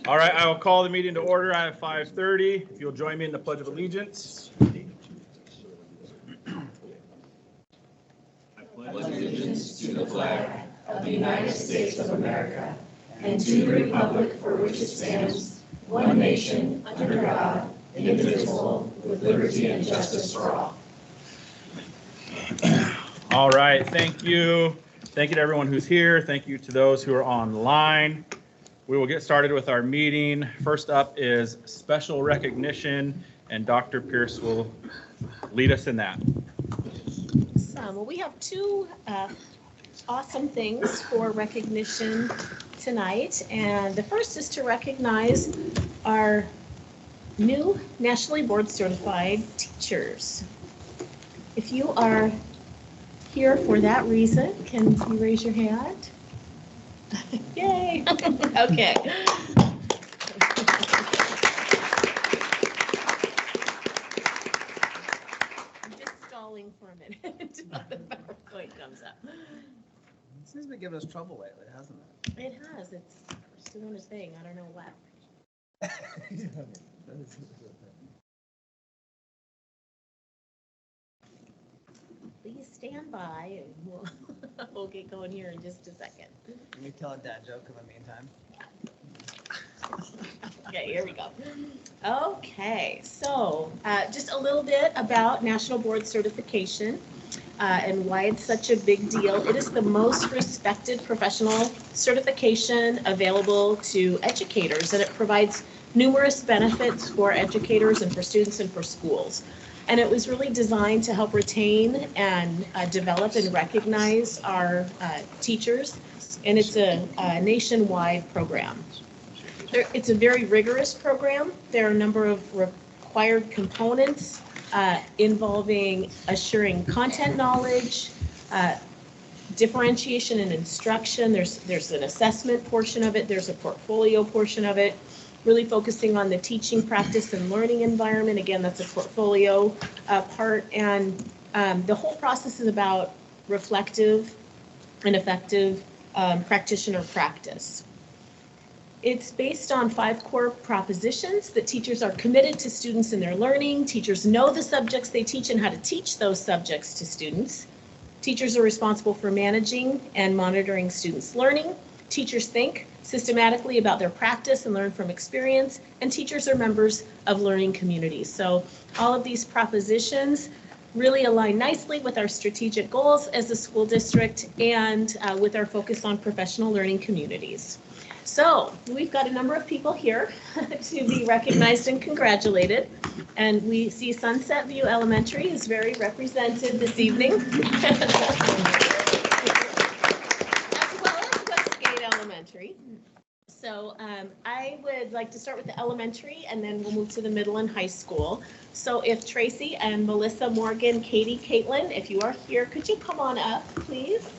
All right, I will call the meeting to order at 5:30. If you'll join me in the Pledge of Allegiance. I pledge allegiance to the flag of the United States of America and to the republic for which it stands, one nation, under God, indivisible, with liberty and justice for all. All right, thank you. Thank you to everyone who's here. Thank you to those who are online. We will get started with our meeting. First up is special recognition, and Dr. Pierce will lead us in that. Well, we have two awesome things for recognition tonight, and the first is to recognize our new nationally board certified teachers. If you are here for that reason, can you raise your hand? Yay! Okay. I'm just stalling for a minute until the PowerPoint comes up. This has been giving us trouble lately, hasn't it? It has. It's doing its thing. I don't know what. Please stand by and we'll get going here in just a second. Can you tell a dad joke in the meantime? Okay, here we go. Okay, so just a little bit about National Board Certification and why it's such a big deal. It is the most respected professional certification available to educators, and it provides numerous benefits for educators and for students and for schools. And it was really designed to help retain and develop and recognize our teachers, and it's a nationwide program. It's a very rigorous program. There are a number of required components involving assuring content knowledge, differentiation and instruction. There's an assessment portion of it. There's a portfolio portion of it, really focusing on the teaching, practice, and learning environment. Again, that's a portfolio part. And the whole process is about reflective and effective practitioner practice. It's based on 5 core propositions that teachers are committed to students and their learning. Teachers know the subjects they teach and how to teach those subjects to students. Teachers are responsible for managing and monitoring students' learning. Teachers think systematically about their practice and learn from experience, and teachers are members of learning communities. So all of these propositions really align nicely with our strategic goals as a school district and with our focus on professional learning communities. So we've got a number of people here to be recognized and congratulated. And we see Sunset View Elementary is very represented this evening. As well as Westgate Elementary. So I would like to start with the elementary, and then we'll move to the middle and high school. So if Tracy and Melissa, Morgan, Katie, Caitlin, if you are here, could you come on up, please?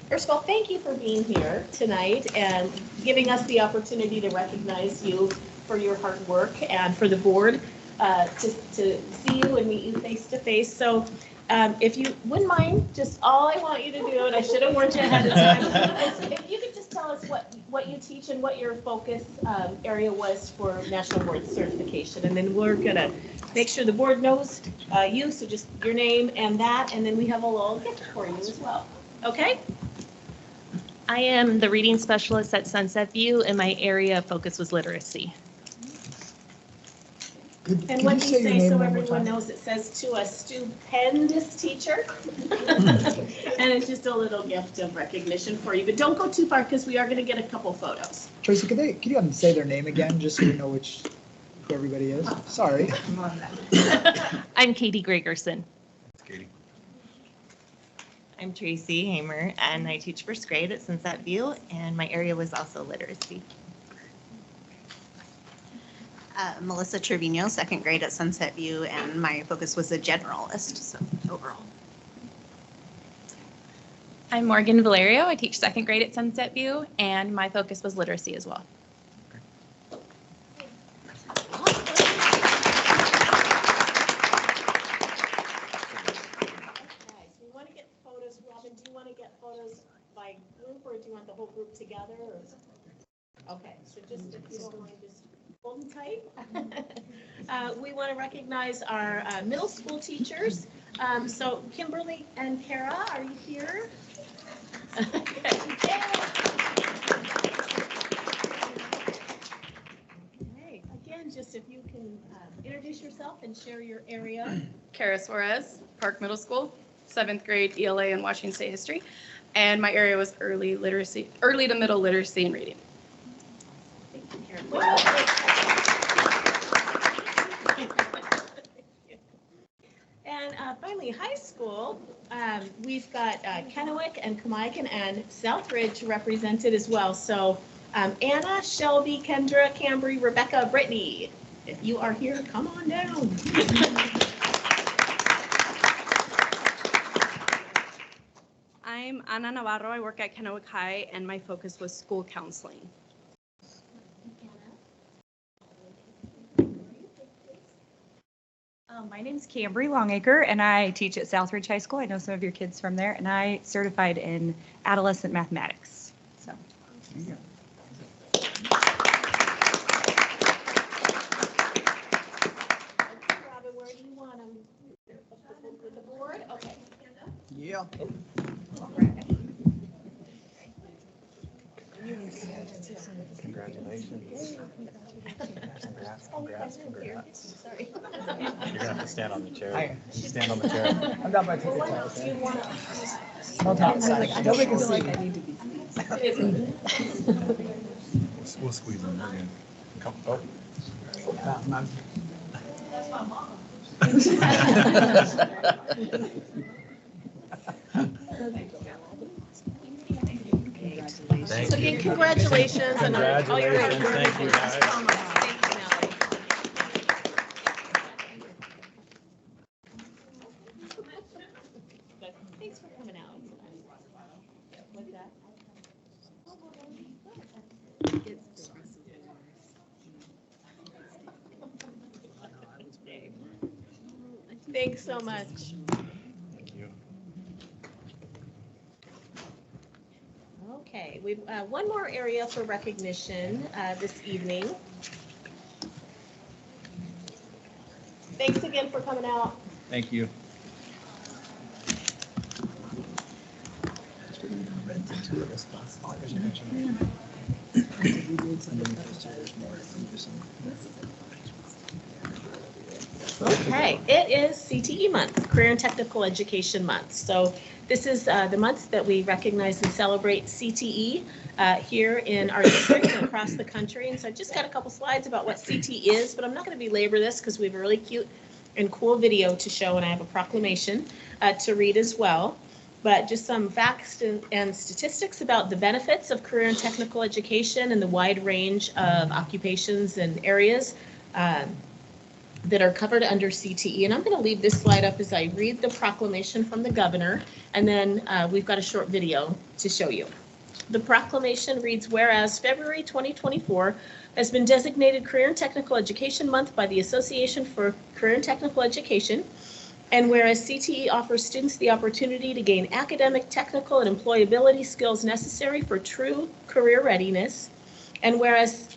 First of all, thank you for being here tonight and giving us the opportunity to recognize you for your hard work and for the board to see you and meet you face to face. So if you wouldn't mind, just all I want you to do, and I should have warned you ahead of time, if you could just tell us what you teach and what your focus area was for National Board Certification. And then we're going to make sure the board knows you, so just your name and that, and then we have a little gift for you as well. Okay? I am the reading specialist at Sunset View, and my area of focus was literacy. And what do you say so everyone knows? It says to a stupendous teacher. And it's just a little gift of recognition for you. But don't go too far because we are going to get a couple photos. Tracy, could you say their name again just so we know who everybody is? Sorry. I'm Katie Gregerson. Katie. I'm Tracy Hamer, and I teach first grade at Sunset View, and my area was also literacy. Melissa Trevino, second grade at Sunset View, and my focus was a generalist, so overall. I'm Morgan Valerio. I teach second grade at Sunset View, and my focus was literacy as well. We want to get photos. Robin, do you want to get photos by by group, or do you want the whole group together? Or? Okay, so just if you don't mind, just hold tight. We want to recognize our middle school teachers. So Kimberly and Kara, are you here? Okay. Again, just if you can introduce yourself and share your area. Kara Suarez, Park Middle School, 7th grade ELA in Washington State History. And my area was early to middle literacy and reading. Thank you, Kara. And finally, high school, we've got Kennewick and Kamiakin and Southridge represented as well. So Anna, Shelby, Kendra, Cambry, Rebecca, Brittany, if you are here, come on down. I'm Ana Navarro. I work at Kennewick High, and my focus was school counseling. My name's Cambry Longacre, and I teach at Southridge High School. I know some of your kids from there, and I certified in adolescent mathematics. So. Robin, where do you want them? With the board? Okay. Yeah. Congratulations. Congrats. Sorry. You're gonna have to stand on the chair. Hi. Stand on the chair. I'm not about to take a Do you want to? I'll talk outside. Nobody can see. We'll squeeze them in. Come. Oh. So again, congratulations. And all your hard work. Thank you, guys. Thank you, Mallory. Thanks for coming out. What's that? Thanks so much. Thank you. Okay, we've one more area for recognition this evening. Thanks again for coming out. Thank you. Okay, it is CTE month, Career and Technical Education Month. So this is the month that we recognize and celebrate CTE here in our district and across the country. And so I've just got a couple slides about what CTE is, but I'm not going to belabor this because we have a really cute and cool video to show, and I have a proclamation to read as well. But just some facts and statistics about the benefits of career and technical education and the wide range of occupations and areas that are covered under CTE. And I'm going to leave this slide up as I read the proclamation from the governor, and then we've got a short video to show you. The proclamation reads, whereas February 2024 has been designated Career and Technical Education Month by the Association for Career and Technical Education, and whereas CTE offers students the opportunity to gain academic, technical, and employability skills necessary for true career readiness, and whereas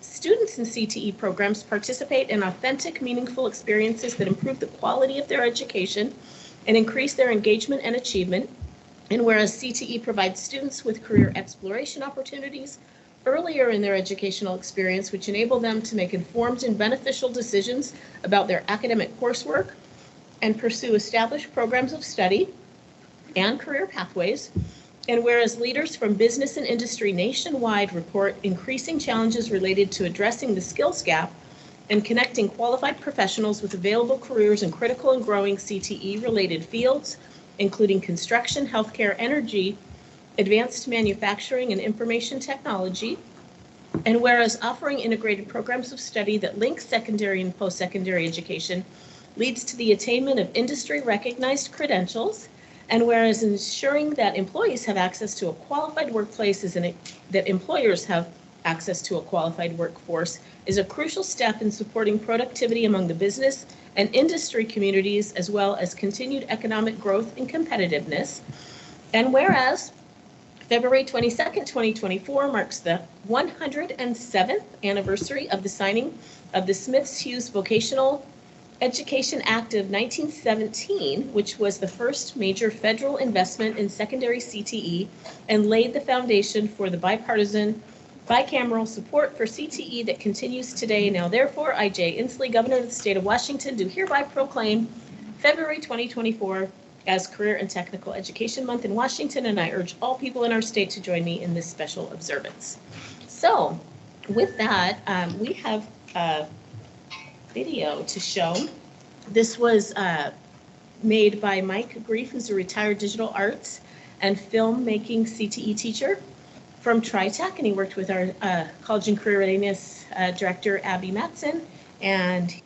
students in CTE programs participate in authentic, meaningful experiences that improve the quality of their education and increase their engagement and achievement, and whereas CTE provides students with career exploration opportunities earlier in their educational experience, which enable them to make informed and beneficial decisions about their academic coursework and pursue established programs of study and career pathways. And whereas leaders from business and industry nationwide report increasing challenges related to addressing the skills gap and connecting qualified professionals with available careers in critical and growing CTE-related fields, including construction, healthcare, energy, advanced manufacturing, and information technology. And whereas offering integrated programs of study that link secondary and post-secondary education leads to the attainment of industry-recognized credentials, and whereas ensuring that employees have access to a qualified workplace and that employers have access to a qualified workforce is a crucial step in supporting productivity among the business and industry communities, as well as continued economic growth and competitiveness. And whereas February 22nd, 2024 marks the 107th anniversary of the signing of the Smiths-Hughes Vocational Education Act of 1917, which was the first major federal investment in secondary CTE and laid the foundation for the bicameral support for CTE that continues today. Now, therefore, I, Jay Inslee, Governor of the State of Washington, do hereby proclaim February 2024 as Career and Technical Education Month in Washington, and I urge all people in our state to join me in this special observance. So, with that, we have a video to show. This was made by Mike Grief, who's a retired digital arts and filmmaking CTE teacher from TriTech, and he worked with our College and Career Readiness Director, Abby Matson, and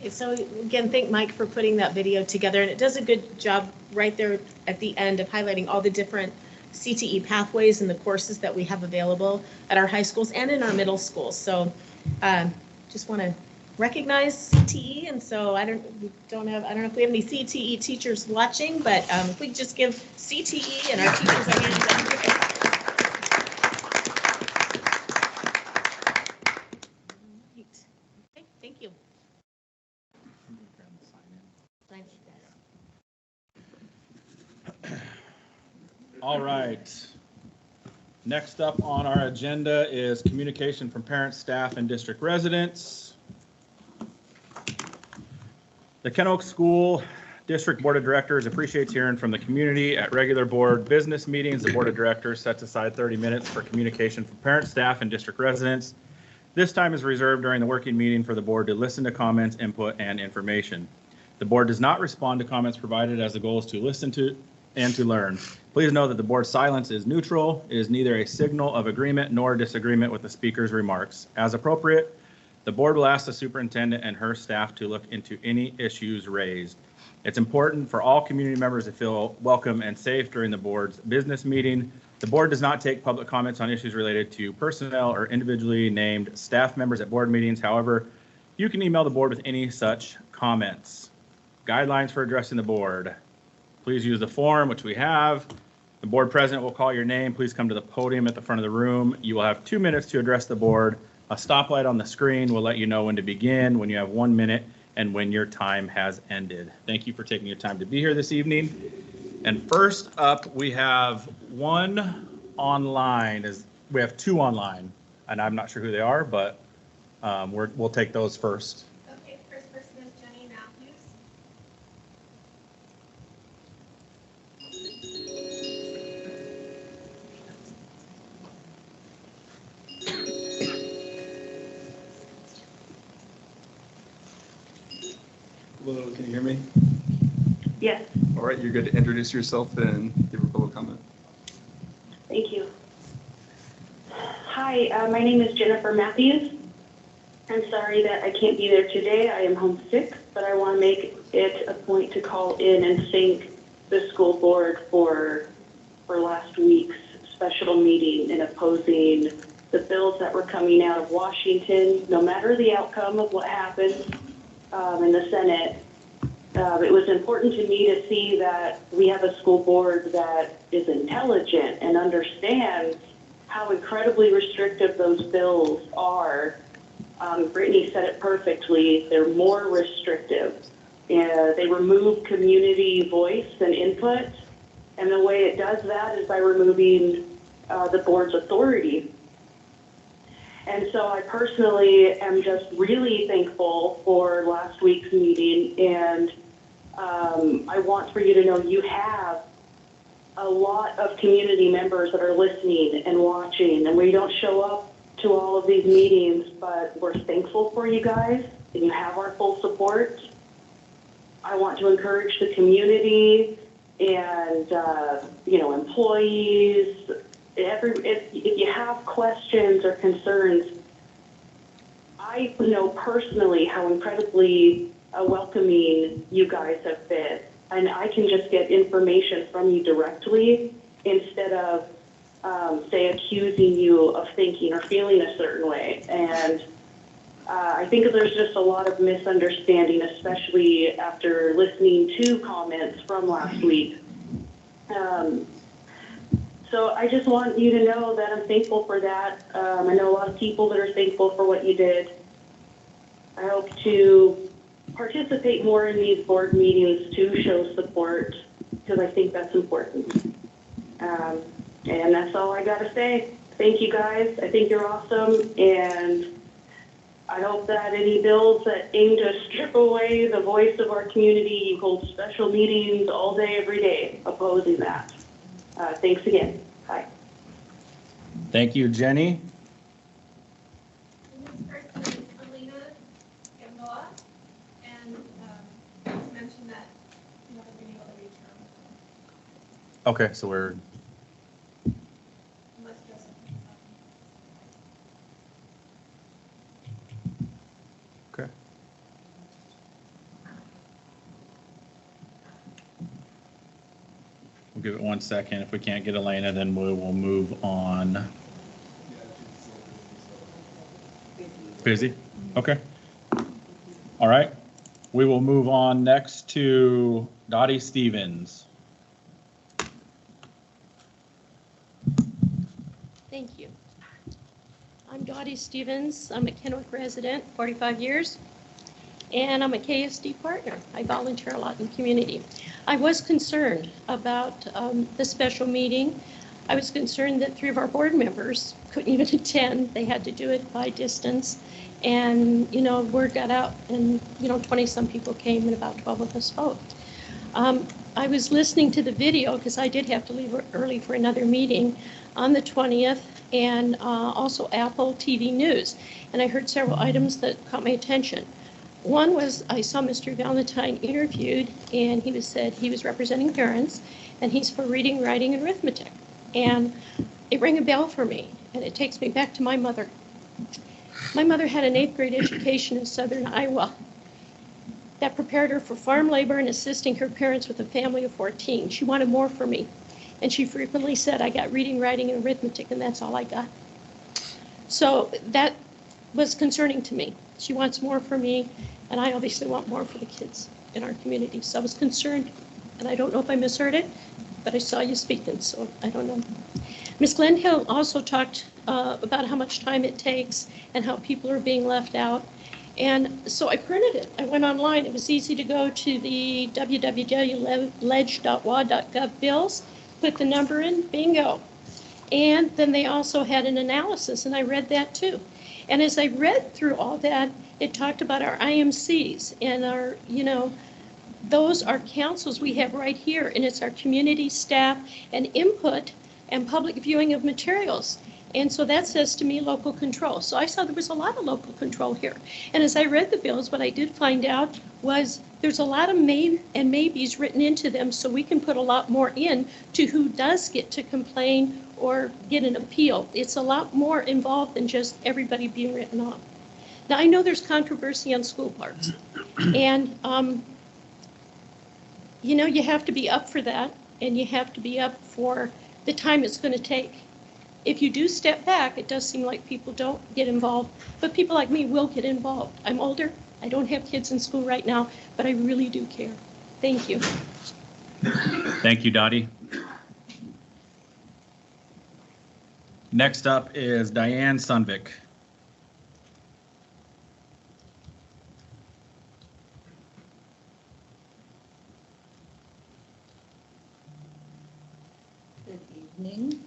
so again, thank Mike for putting that video together, and it does a good job right there at the end of highlighting all the different CTE pathways and the courses that we have available at our high schools and in our middle schools. So just want to recognize CTE, and so I don't know if we have any CTE teachers watching, but if we just give CTE and our teachers a hand up. Okay, thank you. All right. Next up on our agenda is communication from parents, staff, and district residents. The Ken Oak School District Board of Directors appreciates hearing from the community. At regular board business meetings, the Board of Directors sets aside 30 minutes for communication from parents, staff, and district residents. This time is reserved during the working meeting for the board to listen to comments, input, and information. The board does not respond to comments provided, as the goal is to listen to and to learn. Please know that the board's silence is neutral. It is neither a signal of agreement nor disagreement with the speaker's remarks. As appropriate, the board will ask the superintendent and her staff to look into any issues raised. It's important for all community members to feel welcome and safe during the board's business meeting. The board does not take public comments on issues related to personnel or individually named staff members at board meetings. However, you can email the board with any such comments. Guidelines for addressing the board. Please use the form, which we have. The board president will call your name. Please come to the podium at the front of the room. You will have 2 minutes to address the board. A stoplight on the screen will let you know when to begin, when you have 1 minute, and when your time has ended. Thank you for taking your time to be here this evening. And first up, we have one online. We have 2 online, and I'm not sure who they are, but we'll take those first. Okay, first person is Jenny Matthews. Hello, can you hear me? Yes, All right, you're good to introduce yourself and give a public comment. thank you. Hi, my name is Jennifer Matthews. I'm sorry that I can't be there today. I am homesick, but I want to make it a point to call in and thank the school board for last week's special meeting in opposing the bills that were coming out of Washington. No matter the outcome of what happens in the Senate, it was important to me to see that we have a school board that is intelligent and understands how incredibly restrictive those bills are. Brittany said it perfectly. They're more restrictive. They remove community voice and input, and the way it does that is by removing the board's authority. And so I personally am just really thankful for last week's meeting, and I want for you to know you have a lot of community members that are listening and watching, and we don't show up to all of these meetings, but we're thankful for you guys, and you have our full support. I want to encourage the community and employees. If you have questions or concerns, I know personally how incredibly welcoming you guys have been, and I can just get information from you directly instead of say accusing you of thinking or feeling a certain way. And I think there's just a lot of misunderstanding, especially after listening to comments from last week. So I just want you to know that I'm thankful for that. I know a lot of people that are thankful for what you did. I hope to participate more in these board meetings to show support, because I think that's important. And that's all I got to say. Thank you guys. I think you're awesome. And I hope that any bills that aim to strip away the voice of our community, you hold special meetings all day, every day, opposing that. Thanks again. Bye. Thank you, Jenny. The next person is Alina Gamboa, and just mentioned that you haven't been able to reach her. Okay, so we're, Unless Joseph. okay. We'll give it 1 second. If we can't get Elena, then we will move on. Busy? Okay. All right. We will move on next to Dottie Stevens. Thank you. I'm Dottie Stevens. I'm a Kennewick resident, 45 years, and I'm a KSD partner. I volunteer a lot in the community. I was concerned about the special meeting. I was concerned that 3 of our board members couldn't even attend. They had to do it by distance. And, you know, word got out and, you know, 20-some people came and about 12 of us spoke. I was listening to the video because I did have to leave early for another meeting on the 20th, and also Apple TV News. And I heard several items that caught my attention. One was I saw Mr. Valentine interviewed, and he said he was representing parents, and he's for reading, writing, and arithmetic. And it rang a bell for me, and it takes me back to my mother. My mother had an 8th grade education in southern Iowa that prepared her for farm labor and assisting her parents with a family of 14. She wanted more for me. And she frequently said, I got reading, writing, and arithmetic, and that's all I got. So that was concerning to me. She wants more for me, and I obviously want more for the kids in our community. So I was concerned, and I don't know if I misheard it, but I saw you speaking, so I don't know. Ms. Glenhill also talked about how much time it takes and how people are being left out. And so I printed it. I went online. It was easy to go to the www.ledge.wa.gov bills, put the number in, bingo. And then they also had an analysis, and I read that too. And as I read through all that, it talked about our IMCs and our, you know, those are councils we have right here, and it's our community staff and input and public viewing of materials. And so that says to me local control. So I saw there was a lot of local control here. And as I read the bills, what I did find out was there's a lot of may and maybes written into them, so we can put a lot more in to who does get to complain or get an appeal. It's a lot more involved than just everybody being written off. Now, I know there's controversy on school parks. And, you know, you have to be up for that, and you have to be up for the time it's going to take. If you do step back, it does seem like people don't get involved, but people like me will get involved. I'm older, I don't have kids in school right now, but I really do care. Thank you. Thank you, Dottie. Next up is Diane Sunvik. Good evening.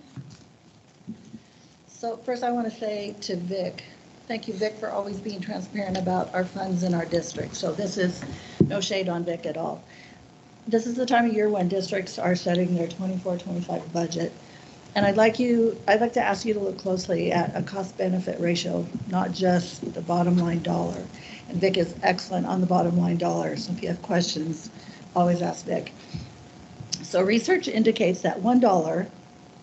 So first I want to say to Vic, thank you, Vic, for always being transparent about our funds in our district. So this is no shade on Vic at all. This is the time of year when districts are setting their 24-25 budget. And I'd like to ask you to look closely at a cost-benefit ratio, not just the bottom line dollar. And Vic is excellent on the bottom line dollar. So if you have questions, always ask Vic. So research indicates that $1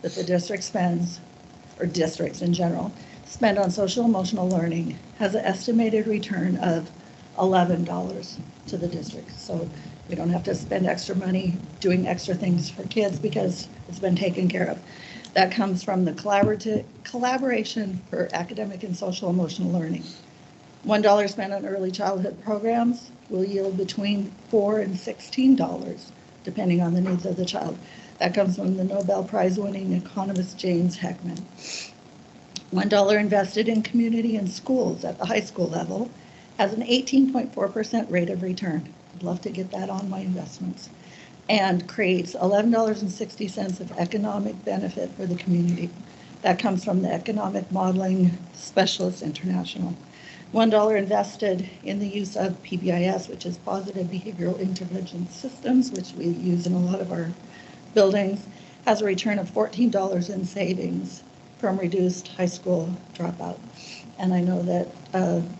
that the district spends, or districts in general, spend on social emotional learning has an estimated return of $11 to the district. So we don't have to spend extra money doing extra things for kids because it's been taken care of. That comes from the collaboration for academic and social emotional learning. $1 spent on early childhood programs will yield between $4 and $16, depending on the needs of the child. That comes from the Nobel Prize winning economist James Heckman. $1 invested in community and schools at the high school level has an 18.4% rate of return. I'd love to get that on my investments. And creates $11.60 of economic benefit for the community. That comes from the Economic Modeling Specialists International. $1 invested in the use of PBIS, which is Positive Behavioral Intervention Systems, which we use in a lot of our buildings, has a return of $14 in savings from reduced high school dropout. And I know that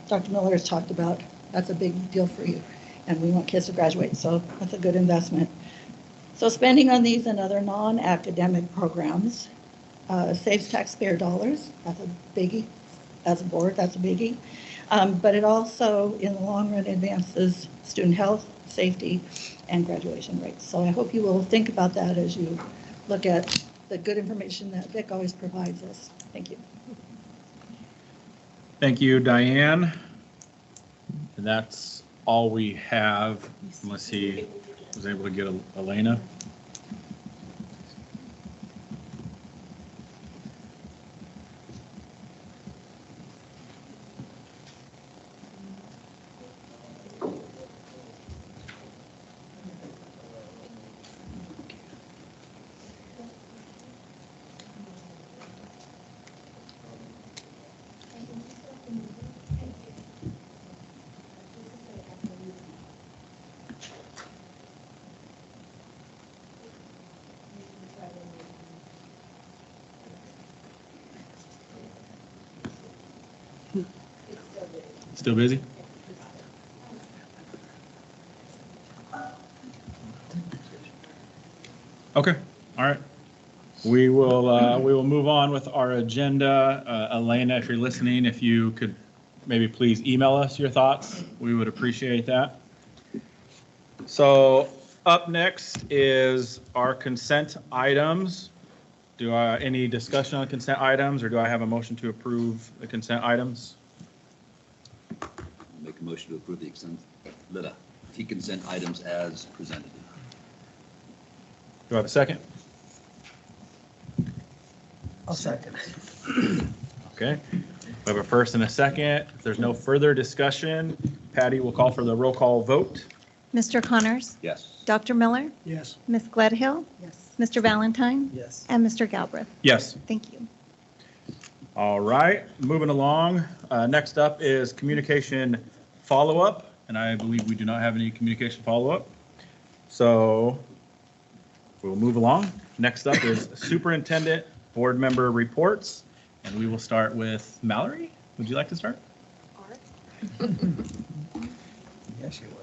Dr. Miller has talked about that's a big deal for you, and we want kids to graduate, so that's a good investment. So spending on these and other non-academic programs saves taxpayer dollars. That's a biggie. As a board, that's a biggie. But it also, in the long run, advances student health, safety, and graduation rates. So I hope you will think about that as you look at the good information that Vic always provides us. Thank you. Thank you, Diane. And that's all we have, unless he was able to get Elena. Still busy? Okay, all right. We will move on with our agenda. Elena, if you're listening, if you could maybe please email us your thoughts, we would appreciate that. So up next is our consent items. Any discussion on consent items, or do I have a motion to approve the consent items? Make a motion to approve the consent items as presented. Do I have a second? I'll second. Okay. We have a first and a second. If there's no further discussion, Patty will call for the roll call vote. Mr. Connors? Yes. Dr. Miller? Yes. Ms. Gledhill? Yes. Mr. Valentine? Yes. And Mr. Galbraith? Yes. Thank you. All right, moving along. Next up is communication follow-up, and I believe we do not have any communication follow-up. So we'll move along. Next up is superintendent board member reports, and we will start with Mallory. Would you like to start? Yes, she was.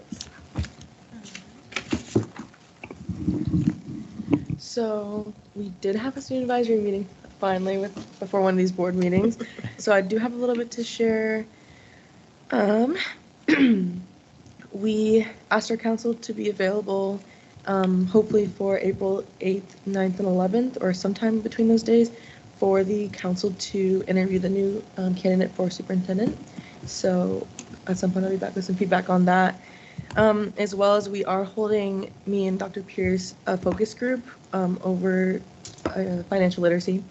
So we did have a student advisory meeting finally before one of these board meetings. So I do have a little bit to share. We asked our council to be available hopefully for April 8th, 9th, and 11th, or sometime between those days, for the council to interview the new candidate for superintendent. So at some point I'll be back with some feedback on that. As well as we are holding, me and Dr. Pierce, a focus group over financial literacy.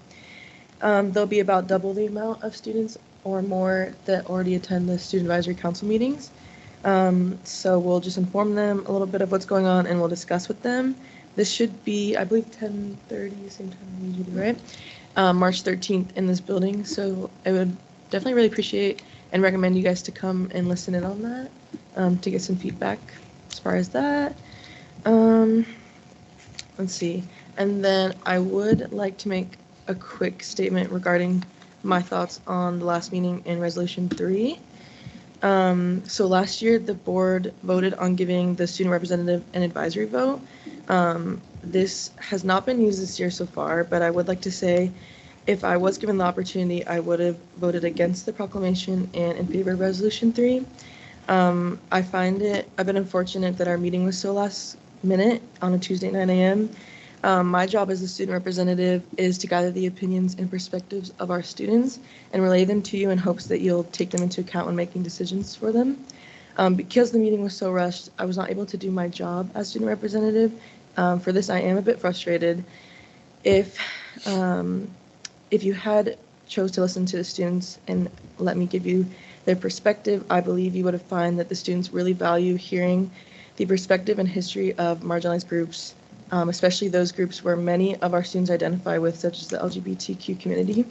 There'll be about double the amount of students or more that already attend the student advisory council meetings. So we'll just inform them a little bit of what's going on and we'll discuss with them. This should be, I believe, 10:30, same time we usually do, right? March 13th in this building. So I would definitely really appreciate and recommend you guys to come and listen in on that to get some feedback as far as that. Let's see. And then I would like to make a quick statement regarding my thoughts on the last meeting in Resolution 3. So last year, the board voted on giving the student representative an advisory vote. This has not been used this year so far, but I would like to say if I was given the opportunity, I would have voted against the proclamation and in favor of Resolution 3. I've been unfortunate that our meeting was so last minute on a Tuesday, 9 a.m. My job as a student representative is to gather the opinions and perspectives of our students and relay them to you in hopes that you'll take them into account when making decisions for them. Because the meeting was so rushed, I was not able to do my job as student representative. For this, I am a bit frustrated. If you had chose to listen to the students and let me give you their perspective, I believe you would have found that the students really value hearing the perspective and history of marginalized groups, especially those groups where many of our students identify with, such as the LGBTQ community.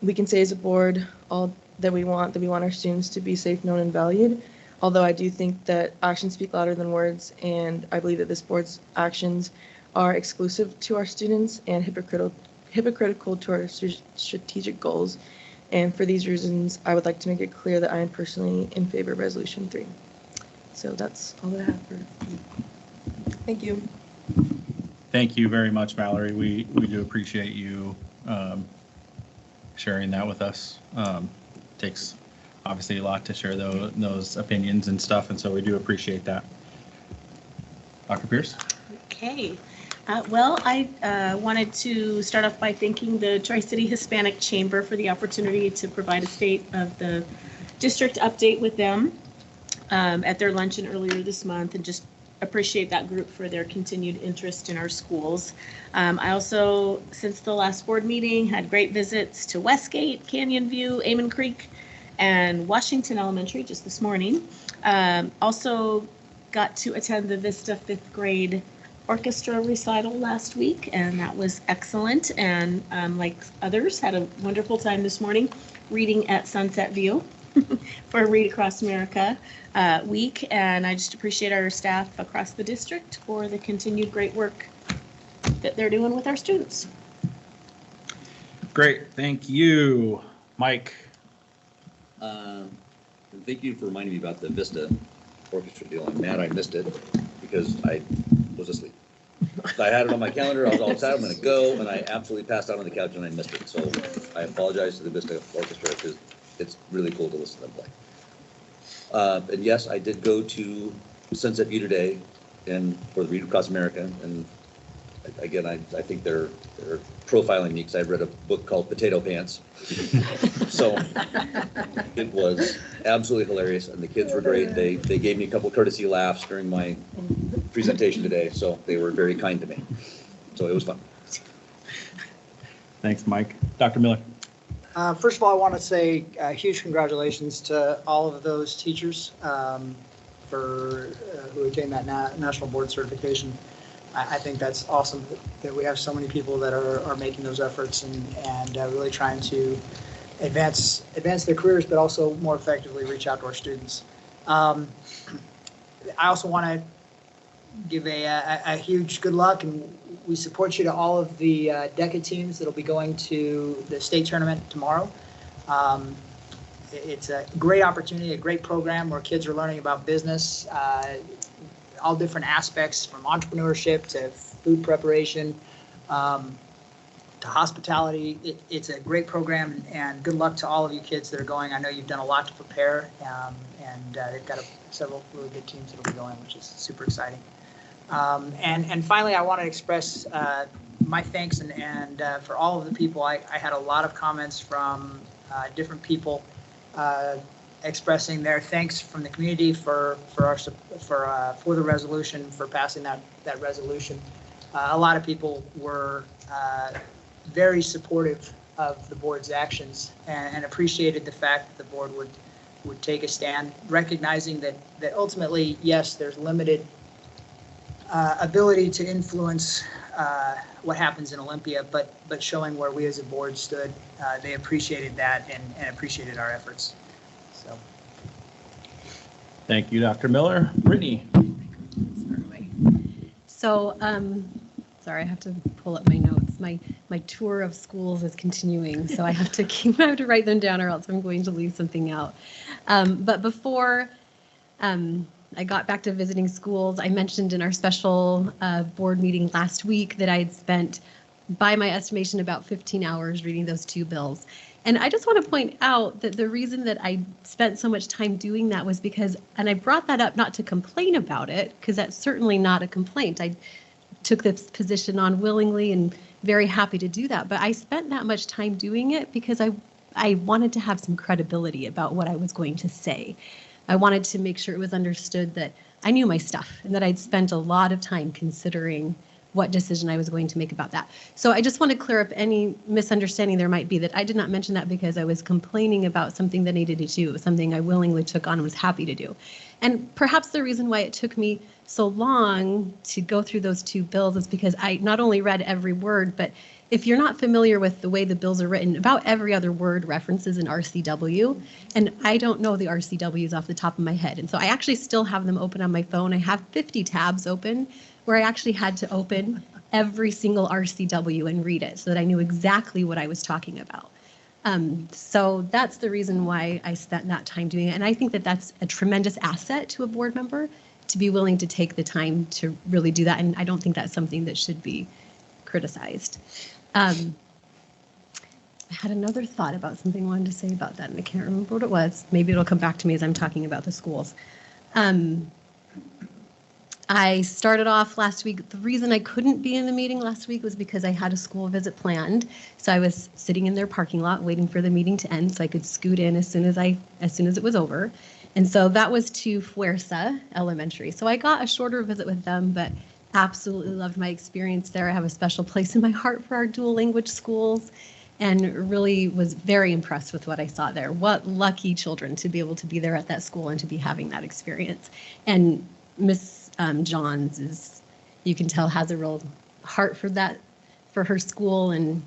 We can say as a board all that we want our students to be safe, known, and valued. Although I do think that actions speak louder than words, and I believe that this board's actions are exclusive to our students and hypocritical to our strategic goals. And for these reasons, I would like to make it clear that I am personally in favor of Resolution 3. So that's all that I have for you. Thank you. Thank you very much, Mallory. We do appreciate you sharing that with us. Takes obviously a lot to share those opinions and stuff, and so we do appreciate that. Dr. Pierce? Okay. Well, I wanted to start off by thanking the Tri-City Hispanic Chamber for the opportunity to provide a state of the district update with them at their luncheon earlier this month, and just appreciate that group for their continued interest in our schools. I also, since the last board meeting, had great visits to Westgate, Canyon View, Amon Creek, and Washington Elementary just this morning. Also got to attend the Vista 5th grade orchestra recital last week, and that was excellent. And like others, had a wonderful time this morning reading at Sunset View for Read Across America week. And I just appreciate our staff across the district for the continued great work that they're doing with our students. Great, thank you, Mike. Thank you for reminding me about the Vista orchestra deal. I'm mad I missed it because I was asleep. I had it on my calendar. I was all excited. I'm going to go, and I absolutely passed out on the couch and I missed it. So I apologize to the Vista orchestra because it's really cool to listen to them play. And yes, I did go to Sunset View today and for the Read Across America. And again, I think they're profiling me because I read a book called Potato Pants. So it was absolutely hilarious, and the kids were great. They gave me a couple courtesy laughs during my presentation today, so they were very kind to me. So it was fun. Thanks, Mike. Dr. Miller. First of all, I want to say huge congratulations to all of those teachers for who attained that national board certification. I think that's awesome that we have so many people that are making those efforts and really trying to advance their careers, but also more effectively reach out to our students. I also want to give a huge good luck, and we support you to all of the DECA teams that will be going to the state tournament tomorrow. It's a great opportunity, a great program where kids are learning about business, all different aspects from entrepreneurship to food preparation to hospitality. It's a great program, and good luck to all of you kids that are going. I know you've done a lot to prepare, and they've got several really good teams that will be going, which is super exciting. And finally, I want to express my thanks and for all of the people. I had a lot of comments from different people expressing their thanks from the community for the resolution, for passing that resolution. A lot of people were very supportive of the board's actions and appreciated the fact that the board would take a stand, recognizing that ultimately, yes, there's limited ability to influence what happens in Olympia, but showing where we as a board stood. They appreciated that and appreciated our efforts. So. Thank you, Dr. Miller. Brittany. So, sorry, I have to pull up my notes. My tour of schools is continuing, so I have to write them down, or else I'm going to leave something out. But before I got back to visiting schools, I mentioned in our special board meeting last week that I had spent, by my estimation, about 15 hours reading those two bills. And I just want to point out that the reason that I spent so much time doing that was because, and I brought that up not to complain about it, because that's certainly not a complaint. I took this position on willingly and very happy to do that. But I spent that much time doing it because I wanted to have some credibility about what I was going to say. I wanted to make sure it was understood that I knew my stuff and that I'd spent a lot of time considering what decision I was going to make about that. So I just want to clear up any misunderstanding there might be, that I did not mention that because I was complaining about something that needed to do. It was something I willingly took on and was happy to do. And perhaps the reason why it took me so long to go through those two bills is because I not only read every word, but if you're not familiar with the way the bills are written, about every other word references an RCW, and I don't know the RCWs off the top of my head. And so I actually still have them open on my phone. I have 50 tabs open where I actually had to open every single RCW and read it so that I knew exactly what I was talking about. So that's the reason why I spent that time doing it. And I think that that's a tremendous asset to a board member, to be willing to take the time to really do that. And I don't think that's something that should be criticized. I had another thought about something I wanted to say about that, and I can't remember what it was. Maybe it'll come back to me as I'm talking about the schools. I started off last week. The reason I couldn't be in the meeting last week was because I had a school visit planned. So I was sitting in their parking lot waiting for the meeting to end so I could scoot in as soon as it was over. And so that was to Fuerza Elementary. So I got a shorter visit with them, but absolutely loved my experience there. I have a special place in my heart for our dual language schools and really was very impressed with what I saw there. What lucky children to be able to be there at that school and to be having that experience. And Miss Johns is, you can tell, has a real heart for her school, and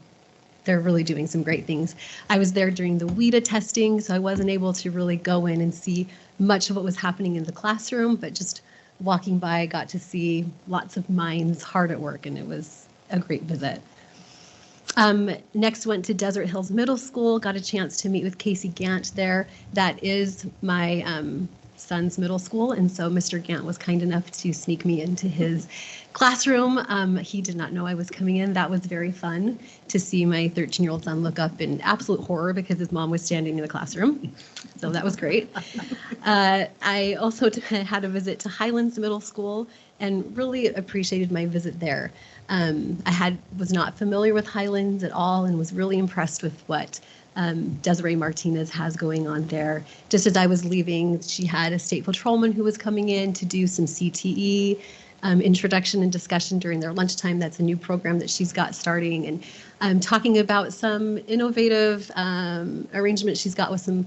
they're really doing some great things. I was there during the WIDA testing, so I wasn't able to really go in and see much of what was happening in the classroom, but just walking by, I got to see lots of minds hard at work, and it was a great visit. Next went to Desert Hills Middle School, got a chance to meet with Casey Gant there. That is my son's middle school, and so Mr. Gant was kind enough to sneak me into his classroom. He did not know I was coming in. That was very fun to see my 13-year-old son look up in absolute horror because his mom was standing in the classroom. So that was great. I also had a visit to Highlands Middle School and really appreciated my visit there. I was not familiar with Highlands at all and was really impressed with what Desiree Martinez has going on there. Just as I was leaving, she had a state patrolman who was coming in to do some CTE introduction and discussion during their lunchtime. That's a new program that she's got starting, and talking about some innovative arrangements she's got with some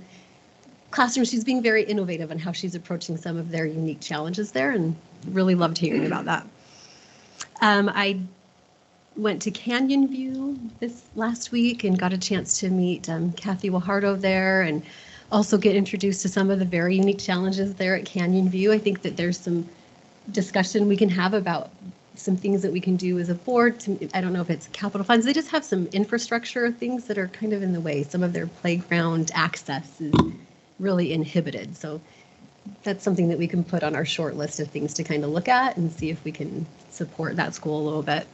classrooms. She's being very innovative in how she's approaching some of their unique challenges there, and really loved hearing about that. I went to Canyon View this last week and got a chance to meet Kathy Wajardo there, and also get introduced to some of the very unique challenges there at Canyon View. I think that there's some discussion we can have about some things that we can do as a board. I don't know if it's capital funds. They just have some infrastructure things that are kind of in the way. Some of their playground access is really inhibited. So that's something that we can put on our short list of things to kind of look at and see if we can support that school a little bit.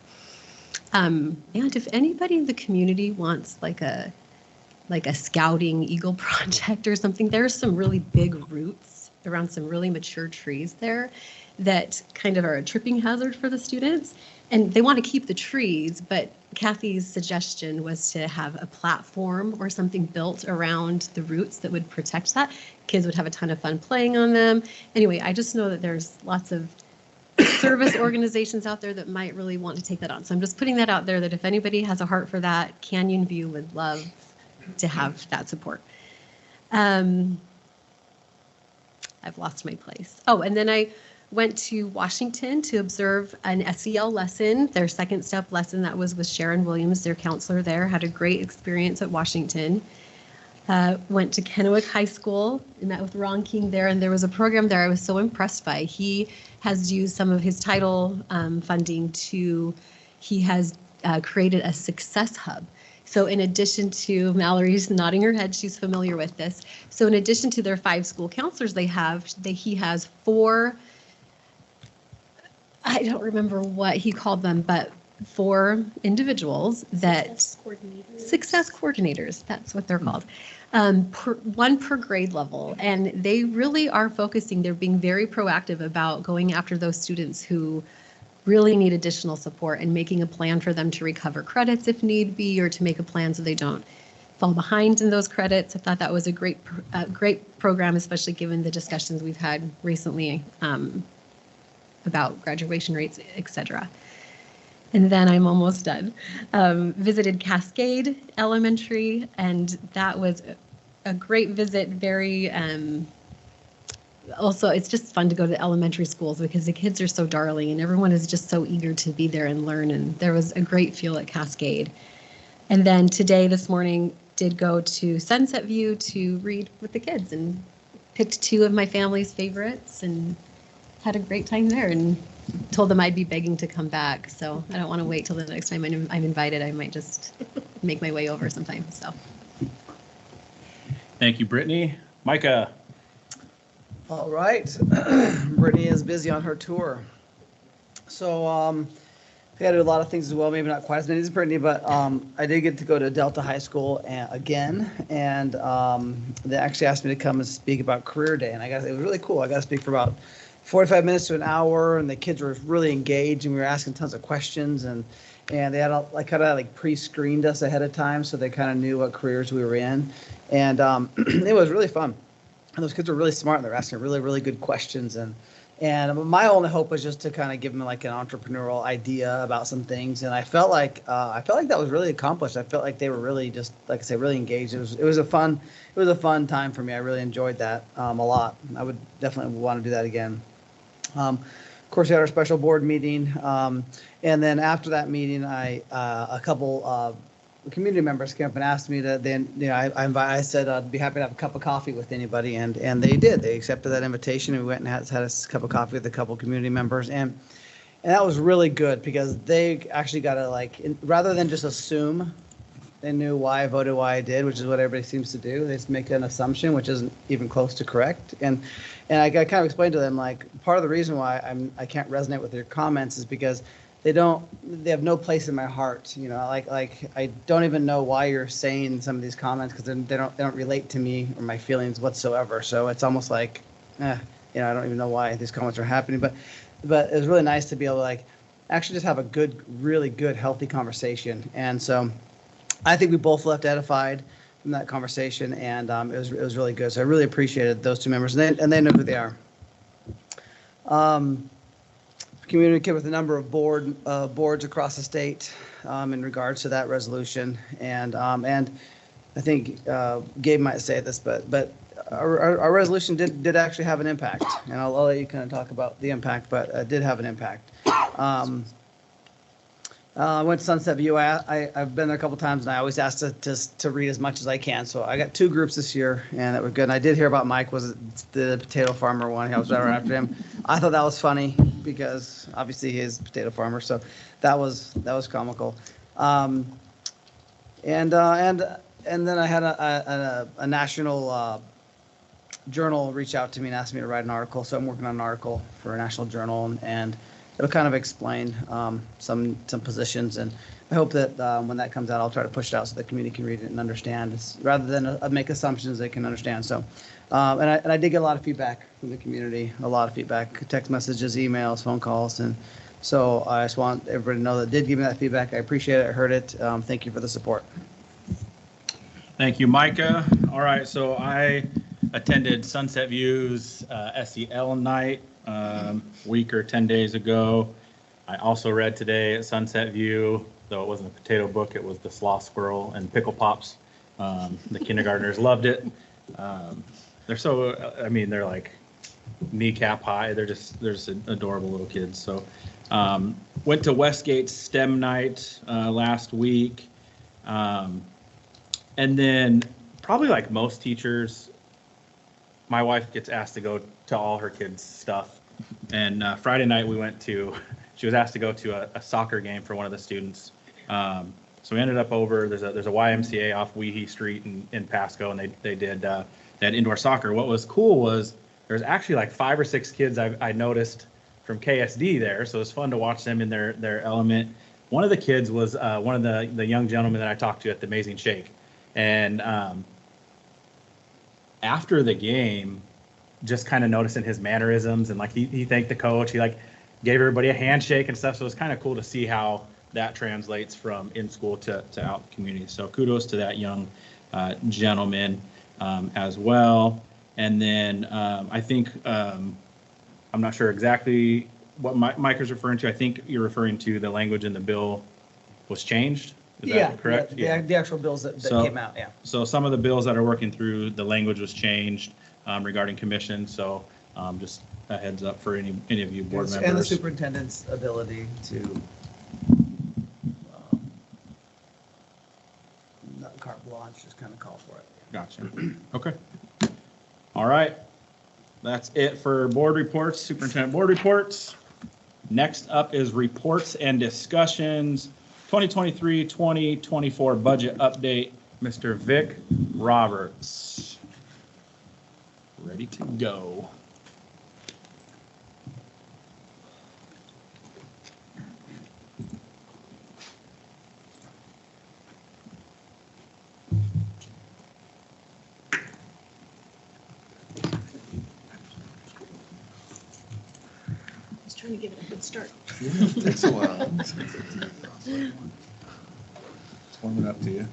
And if anybody in the community wants like a scouting eagle project or something, there's some really big roots around some really mature trees there that kind of are a tripping hazard for the students. And they want to keep the trees, but Kathy's suggestion was to have a platform or something built around the roots that would protect that. Kids would have a ton of fun playing on them. Anyway, I just know that there's lots of service organizations out there that might really want to take that on. So I'm just putting that out there, that if anybody has a heart for that, Canyon View would love to have that support. I've lost my place. Oh, and then I went to Washington to observe an SEL lesson, their second step lesson that was with Sharon Williams, their counselor there. Had a great experience at Washington. Went to Kennewick High School, met with Ron King there, and there was a program there I was so impressed by. He has used some of his title funding he has created a success hub. So in addition to, Mallory's nodding her head, she's familiar with this. So in addition to their 5 school counselors he has 4, I don't remember what he called them, but 4 individuals that success coordinators, that's what they're called. One per grade level, and they really are focusing, they're being very proactive about going after those students who really need additional support and making a plan for them to recover credits if need be, or to make a plan so they don't fall behind in those credits. I thought that was a great program, especially given the discussions we've had recently about graduation rates, etc. And then I'm almost done. Visited Cascade Elementary, and that was a great visit. Very, also, it's just fun to go to elementary schools because the kids are so darling and everyone is just so eager to be there and learn. And there was a great feel at Cascade. And then this morning, did go to Sunset View to read with the kids and picked 2 of my family's favorites and had a great time there, and told them I'd be begging to come back. So I don't want to wait till the next time I'm invited. I might just make my way over sometime. So. Thank you, Brittany. Micah. All right. Brittany is busy on her tour. So we had to do a lot of things as well, maybe not quite as many as Brittany, but I did get to go to Delta High School again, and they actually asked me to come and speak about Career Day, and it was really cool. I got to speak for about 45 minutes to an hour, and the kids were really engaged, and we were asking tons of questions, and they had like pre-screened us ahead of time, so they kind of knew what careers we were in, and it was really fun. And those kids were really smart, and they're asking really, really good questions, and my only hope was just to kind of give them like an entrepreneurial idea about some things, and I felt like that was really accomplished. I felt like they were really just, like I say, really engaged. It was a fun time for me. I really enjoyed that a lot. I would definitely want to do that again. Of course, we had our special board meeting, and then after that meeting, a couple community members came up and asked me to. Then I said I'd be happy to have a cup of coffee with anybody, and they did. They accepted that invitation, and we went and had a cup of coffee with a couple community members, and that was really good because they actually got to rather than just assume. They knew why I voted why I did, which is what everybody seems to do. They just make an assumption, which isn't even close to correct. And I kind of explained to them, like, part of the reason why I can't resonate with their comments is because they have no place in my heart. Like I don't even know why you're saying some of these comments because they don't relate to me or my feelings whatsoever. So it's almost like, I don't even know why these comments are happening. But it was really nice to be able to actually just have a good, really good, healthy conversation. And so I think we both left edified from that conversation, and it was really good. So I really appreciated those two members, and they know who they are. Communicate with a number of boards across the state in regards to that resolution, and I think Gabe might say this, but our resolution did actually have an impact, and I'll let you kind of talk about the impact, but it did have an impact. I went to Sunset View. I've been there a couple times, and I always ask to read as much as I can. So I got 2 groups this year, and that were good. And I did hear about Mike, was the potato farmer one. I was right after him. I thought that was funny because obviously he is a potato farmer, so that was comical. And then I had a national journal reach out to me and ask me to write an article. So I'm working on an article for a national journal, and it'll kind of explain some positions, and I hope that when that comes out, I'll try to push it out so the community can read it and understand. Rather than make assumptions, they can understand. So, and I did get a lot of feedback from the community, a lot of feedback, text messages, emails, phone calls, and so I just want everybody to know that did give me that feedback. I appreciate it. I heard it. Thank you for the support. Thank you, Micah. All right, so I attended Sunset View's SEL night week or 10 days ago. I also read today at Sunset View, though it wasn't a potato book, it was The Sloth Squirrel and Pickle Pops. The kindergartners loved it. They're so, they're like kneecap high. They're just adorable little kids. So went to Westgate's STEM night last week. And then probably like most teachers, my wife gets asked to go to all her kids' stuff. And Friday night she was asked to go to a soccer game for one of the students. So we ended up over, there's a YMCA off Weehee Street in Pasco, and they had indoor soccer. What was cool was there's actually like 5 or 6 kids I noticed from KSD there. So it was fun to watch them in their element. One of the kids was one of the young gentlemen that I talked to at the Amazing Shake. And after the game, just kind of noticing his mannerisms, and like he thanked the coach. He like gave everybody a handshake and stuff. So it's kind of cool to see how that translates from in school to out in the community. So kudos to that young gentleman as well. And then I think I'm not sure exactly what Mike is referring to. I think you're referring to the language in the bill was changed. Is that correct? The actual bills that came out, yeah. So some of the bills that are working through, the language was changed regarding commission. So just a heads up for any of you board members. And the superintendent's ability to not carte blanche, just kind of call for it. Gotcha. Okay. All right. That's it for board reports, superintendent board reports. Next up is reports and discussions. 2023-2024 budget update. Mr. Vic Roberts. Ready to go. Trying to give it a good start. Takes a while. It's warming up to you.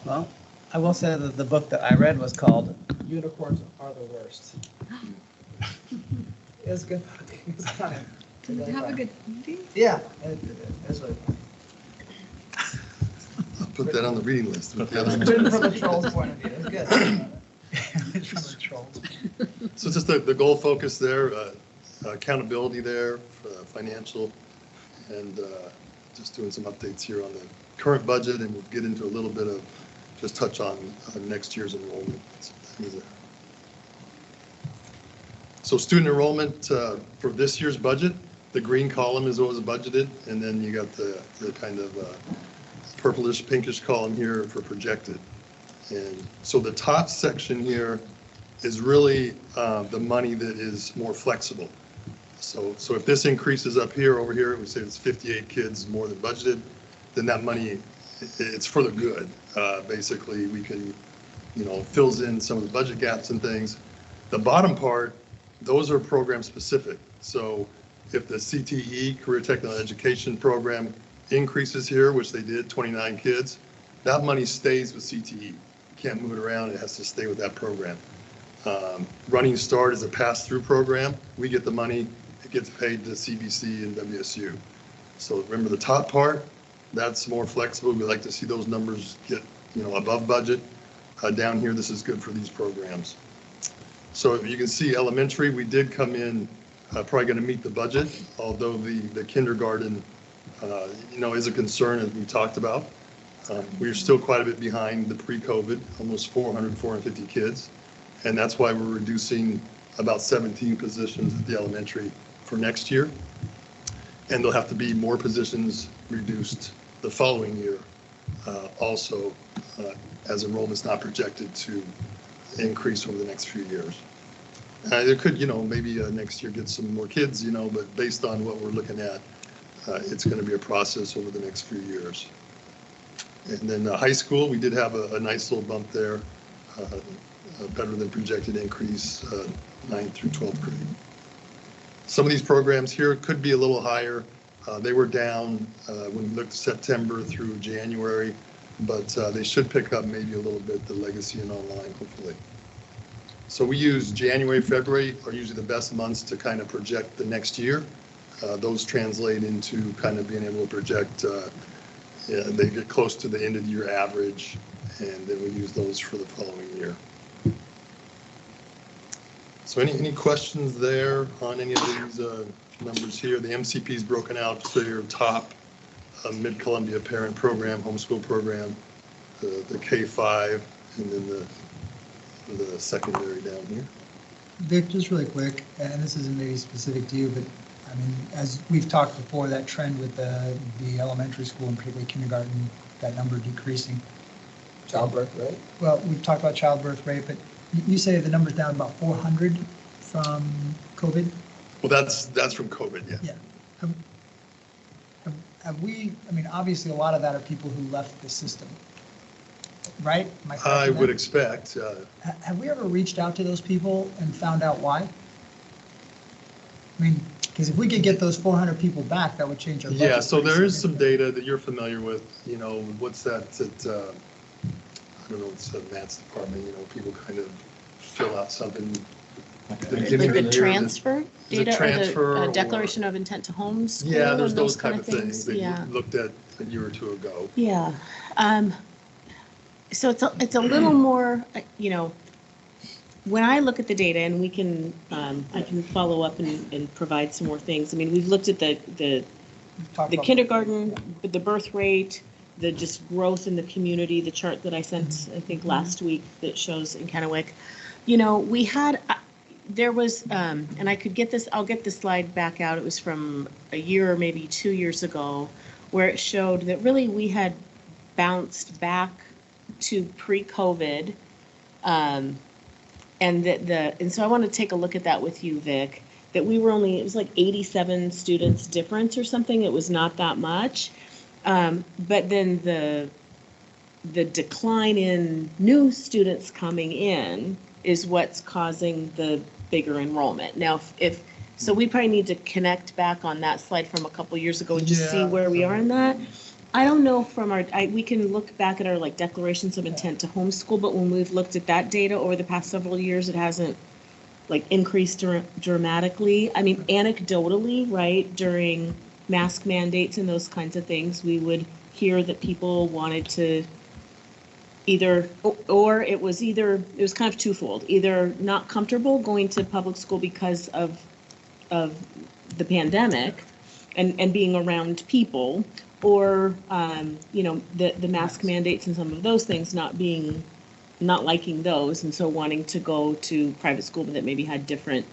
Well, I will say that the book that I read was called Unicorns Are the Worst. It was good. It was fun. Did it have a good ending? Yeah. It was really fun. I'll put that on the reading list. Written from the troll's point of view. It was good. From the trolls. So just the goal focus there, accountability there, financial, and just doing some updates here on the current budget, and we'll get into a little bit of, just touch on next year's enrollment. So student enrollment for this year's budget, the green column is what was budgeted, and then you got the kind of purplish, pinkish column here for projected. And so the top section here is really the money that is more flexible. So if this increases up here, over here, we say it's 58 kids more than budgeted, then that money, it's for the good. Basically, we can, fills in some of the budget gaps and things. The bottom part, those are program specific. So if the CTE, Career Technical Education Program, increases here, which they did, 29 kids, that money stays with CTE. Can't move it around, it has to stay with that program. Running Start is a pass-through program. We get the money, it gets paid to CBC and WSU. So remember the top part, that's more flexible. We like to see those numbers get, above budget. Down here, this is good for these programs. So you can see elementary, we did come in probably going to meet the budget, although the kindergarten, is a concern as we talked about. We're still quite a bit behind the pre-COVID, almost 450 kids. And that's why we're reducing about 17 positions at the elementary for next year. And there'll have to be more positions reduced the following year also, as enrollment's not projected to increase over the next few years. There could, maybe next year get some more kids, but based on what we're looking at, it's going to be a process over the next few years. And then high school, we did have a nice little bump there, better than projected increase, 9th through 12th grade. Some of these programs here could be a little higher. They were down when we looked September through January, but they should pick up maybe a little bit, the legacy and online, hopefully. So we use January, February are usually the best months to kind of project the next year. Those translate into kind of being able to project, they get close to the end of the year average, and then we use those for the following year. So any questions there on any of these numbers here? The MCP is broken out, so your top Mid-Columbia parent program, homeschool program, the K-5, and then the secondary down here. Vic, just really quick, and this isn't maybe specific to you, but I mean, as we've talked before, that trend with the elementary school and particularly kindergarten, that number decreasing. Childbirth rate? Well, we've talked about childbirth rate, but you say the number's down about 400 from COVID? Well, that's from COVID, yeah. Yeah. Have we, I mean, obviously a lot of that are people who left the system, right? Am I correct in I that? would expect. Have we ever reached out to those people and found out why? I mean, because if we could get those 400 people back, that would change our budget. Yeah, so there is some data that you're familiar with, what's that, I don't know, it's Matt's department, people kind of fill out something. Like the transfer data, transfer or the or- declaration of intent to homeschool? Yeah, there's and those kind type of things that Yeah. you looked at a year or two ago. Yeah. So it's a little more, when I look at the data, and we can, I can follow up and provide some more things. I mean, we've looked at the kindergarten, the birth rate, the just growth in the community, the chart that I sent, I think last week that shows in Kennewick. We had, there was, and I could get this, I'll get the slide back out. It was from a year or maybe 2 years ago, where it showed that really we had bounced back to pre-COVID. And so I want to take a look at that with you, Vic, that we were only, it was like 87 students difference or something. It was not that much. But then the decline in new students coming in is what's causing the bigger enrollment. Now, so we probably need to connect back on that slide from a couple years ago and just see where we are in that. I don't know from we can look back at our like declarations of intent to homeschool, but when we've looked at that data over the past several years, it hasn't like increased dramatically. I mean, anecdotally, right, during mask mandates and those kinds of things, we would hear that people wanted to either, or it was kind of twofold, either not comfortable going to public school because of the pandemic and being around people, or the mask mandates and some of those things not liking those, and so wanting to go to private school that maybe had different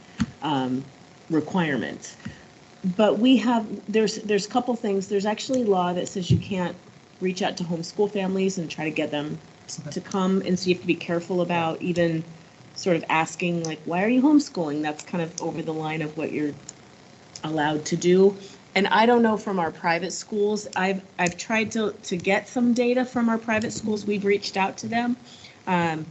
requirements. But there's a couple things. There's actually law that says you can't reach out to homeschool families and try to get them to come, and so you have to be careful about even sort of asking like, why are you homeschooling? That's kind of over the line of what you're allowed to do. And I don't know from our private schools. I've tried to get some data from our private schools. We've reached out to them, and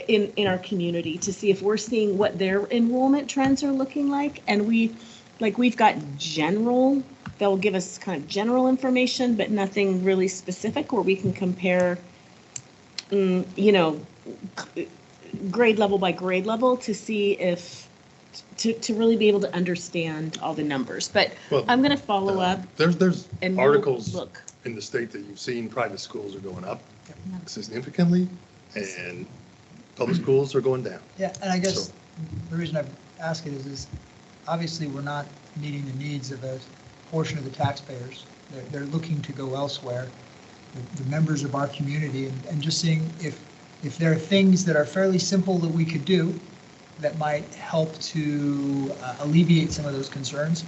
in our community to see if we're seeing what their enrollment trends are looking like. And we've got general. They'll give us kind of general information, but nothing really specific where we can compare, grade level by grade level to see if, to really be able to understand all the numbers. But I'm going to follow up. There's and articles look in the state that you've seen private schools are going up significantly and public schools are going down. Yeah, and I guess the reason I ask it is obviously we're not meeting the needs of a portion of the taxpayers. They're looking to go elsewhere, the members of our community, and just seeing if there are things that are fairly simple that we could do that might help to alleviate some of those concerns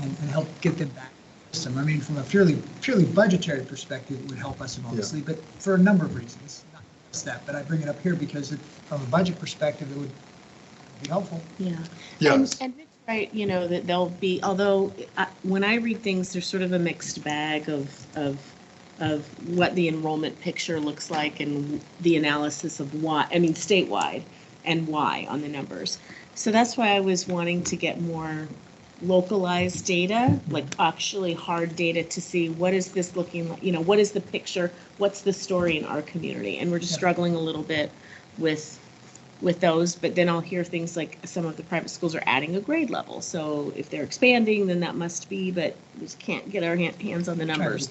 and help get them back to the system. I mean, from a purely budgetary perspective, it would help us enormously, but for a number of reasons. Not just that, but I bring it up here because from a budget perspective, it would be helpful. Yeah. Yes. And Vic's right, that they'll be, although when I read things, there's sort of a mixed bag of what the enrollment picture looks like and the analysis of why, statewide and why on the numbers. So that's why I was wanting to get more localized data, like actually hard data to see what is this looking like, what is the picture, what's the story in our community. And we're just struggling a little bit with those, but then I'll hear things like some of the private schools are adding a grade level. So if they're expanding, then that must be, but we just can't get our hands on the numbers.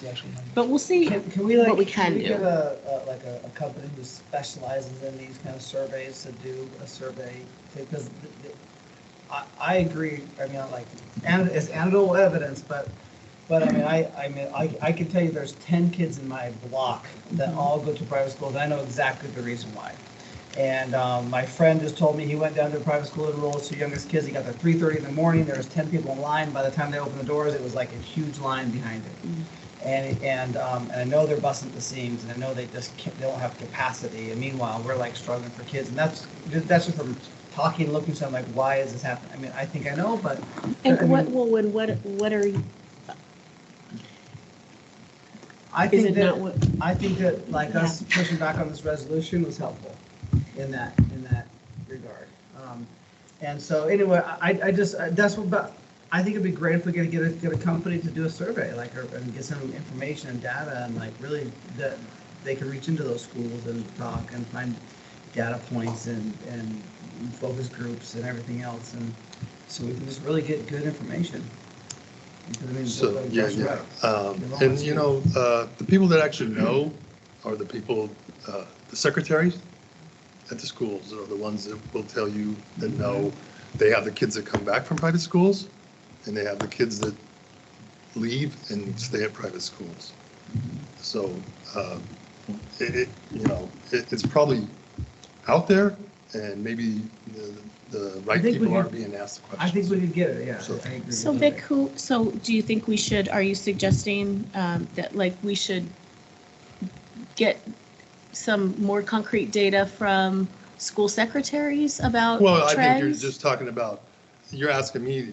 But we'll see Can we what we can do. get a company who specializes in these kind of surveys to do a survey? Because I agree. It's anecdotal evidence, but I can tell you there's 10 kids in my block that all go to private schools. I know exactly the reason why. And my friend just told me he went down to a private school to enroll his two youngest kids. He got there 3:30 in the morning. There was 10 people in line. By the time they opened the doors, it was like a huge line behind it. And I know they're busting at the seams, and I know they don't have capacity. And meanwhile, we're like struggling for kids. And that's just from talking and looking. So I'm like, why is this happening? I think I know, but. And what are you? I think that like us pushing back on this resolution was helpful in that regard. And so anyway, I just I think it'd be great if we could get a company to do a survey, and get some information and data, and really that they can reach into those schools and talk and find data points and focus groups and everything else, and so we can just really get good information. So, and the people that actually know are the people, the secretaries at the schools are the ones that will tell you that know. They have the kids that come back from private schools, and they have the kids that leave and stay at private schools. So it's probably out there, and maybe the right people aren't being asked the questions. I think we could get it, yeah. So, I agree. So Vic, do you think are you suggesting that we should get some more concrete data from school secretaries about well, I trends? think you're just talking about, you're asking me,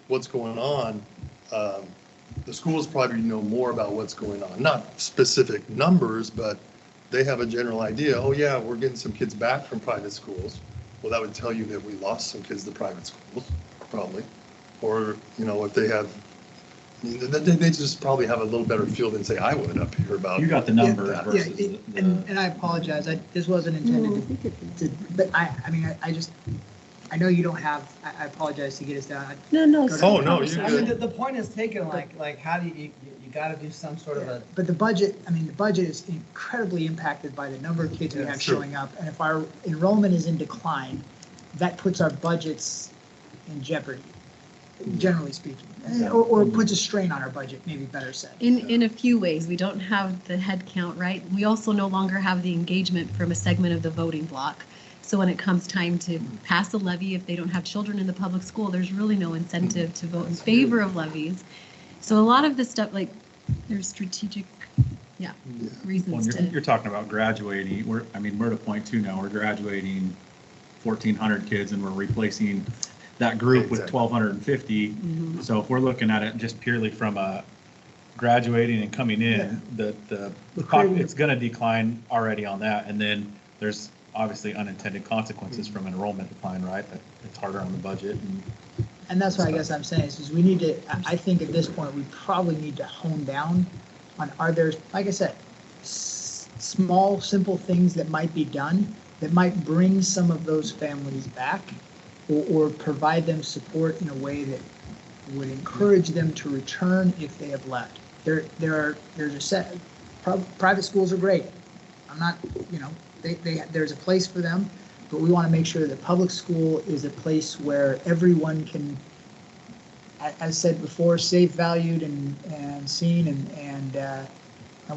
what's going on. the schools probably know more about what's going on, not specific numbers, but they have a general idea. Oh yeah, we're getting some kids back from private schools. Well, that would tell you that we lost some kids to private schools, probably. Or, you know, if they have, they just probably have a little better feel than say I would up here about. You got the numbers Yeah, versus and I apologize, this wasn't intended to, but I mean, I know you don't have, I apologize to get us down. No. Oh, no, you're I mean, good. the point is taken, like how do you gotta do some sort of a. But the budget is incredibly impacted by the number of kids we have Sure. showing up. And if our enrollment is in decline, that puts our budgets in jeopardy, generally speaking. Or puts a strain on our budget, maybe better said. In a few ways, we don't have the head count, right? We also no longer have the engagement from a segment of the voting bloc. So when it comes time to pass a levy, if they don't have children in the public school, there's really no incentive to vote in favor of levies. So a lot of this stuff, like, there's strategic, reasons Well, to. you're talking about graduating. We're at a point too now. We're graduating 1,400 kids and we're replacing that group with Exactly. 1,250. So if we're looking at it just purely from a graduating and coming in, it's going to decline already on that. And then there's obviously unintended consequences from enrollment decline, right? That it's harder on the budget. And that's what I guess I'm saying is we need to, I think at this point, we probably need to hone down on, are there, like I said, small, simple things that might be done that might bring some of those families back or provide them support in a way that would encourage them to return if they have left. There's a set, private schools are great. I'm not, there's a place for them, but we want to make sure that public school is a place where everyone can, as said before, safe, valued, and seen, and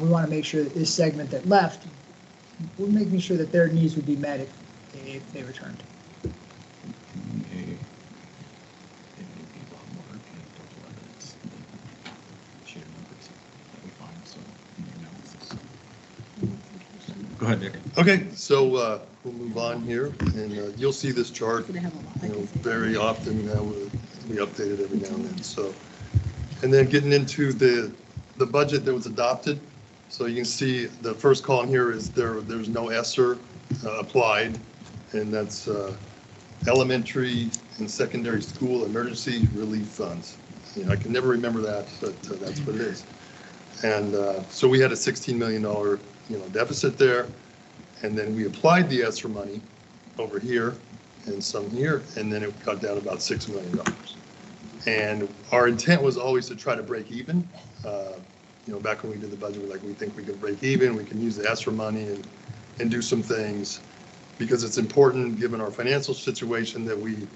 we want to make sure that this segment that left, we're making sure that their needs would be met if they returned. Go ahead, Nick. Okay, so we'll move on here, and you'll see this chart, very often. We update it every now and then. So, and then getting into the budget that was adopted. So you can see the first column here is there's no ESSER applied, and that's elementary and secondary school emergency relief funds. I can never remember that, but that's what it is. And so we had a $16 million deficit there, and then we applied the ESSER money over here and some here, and then it got down about $6 million. And our intent was always to try to break even. Back when we did the budget, we think we can break even, we can use the ESSER money and do some things, because it's important, given our financial situation, that we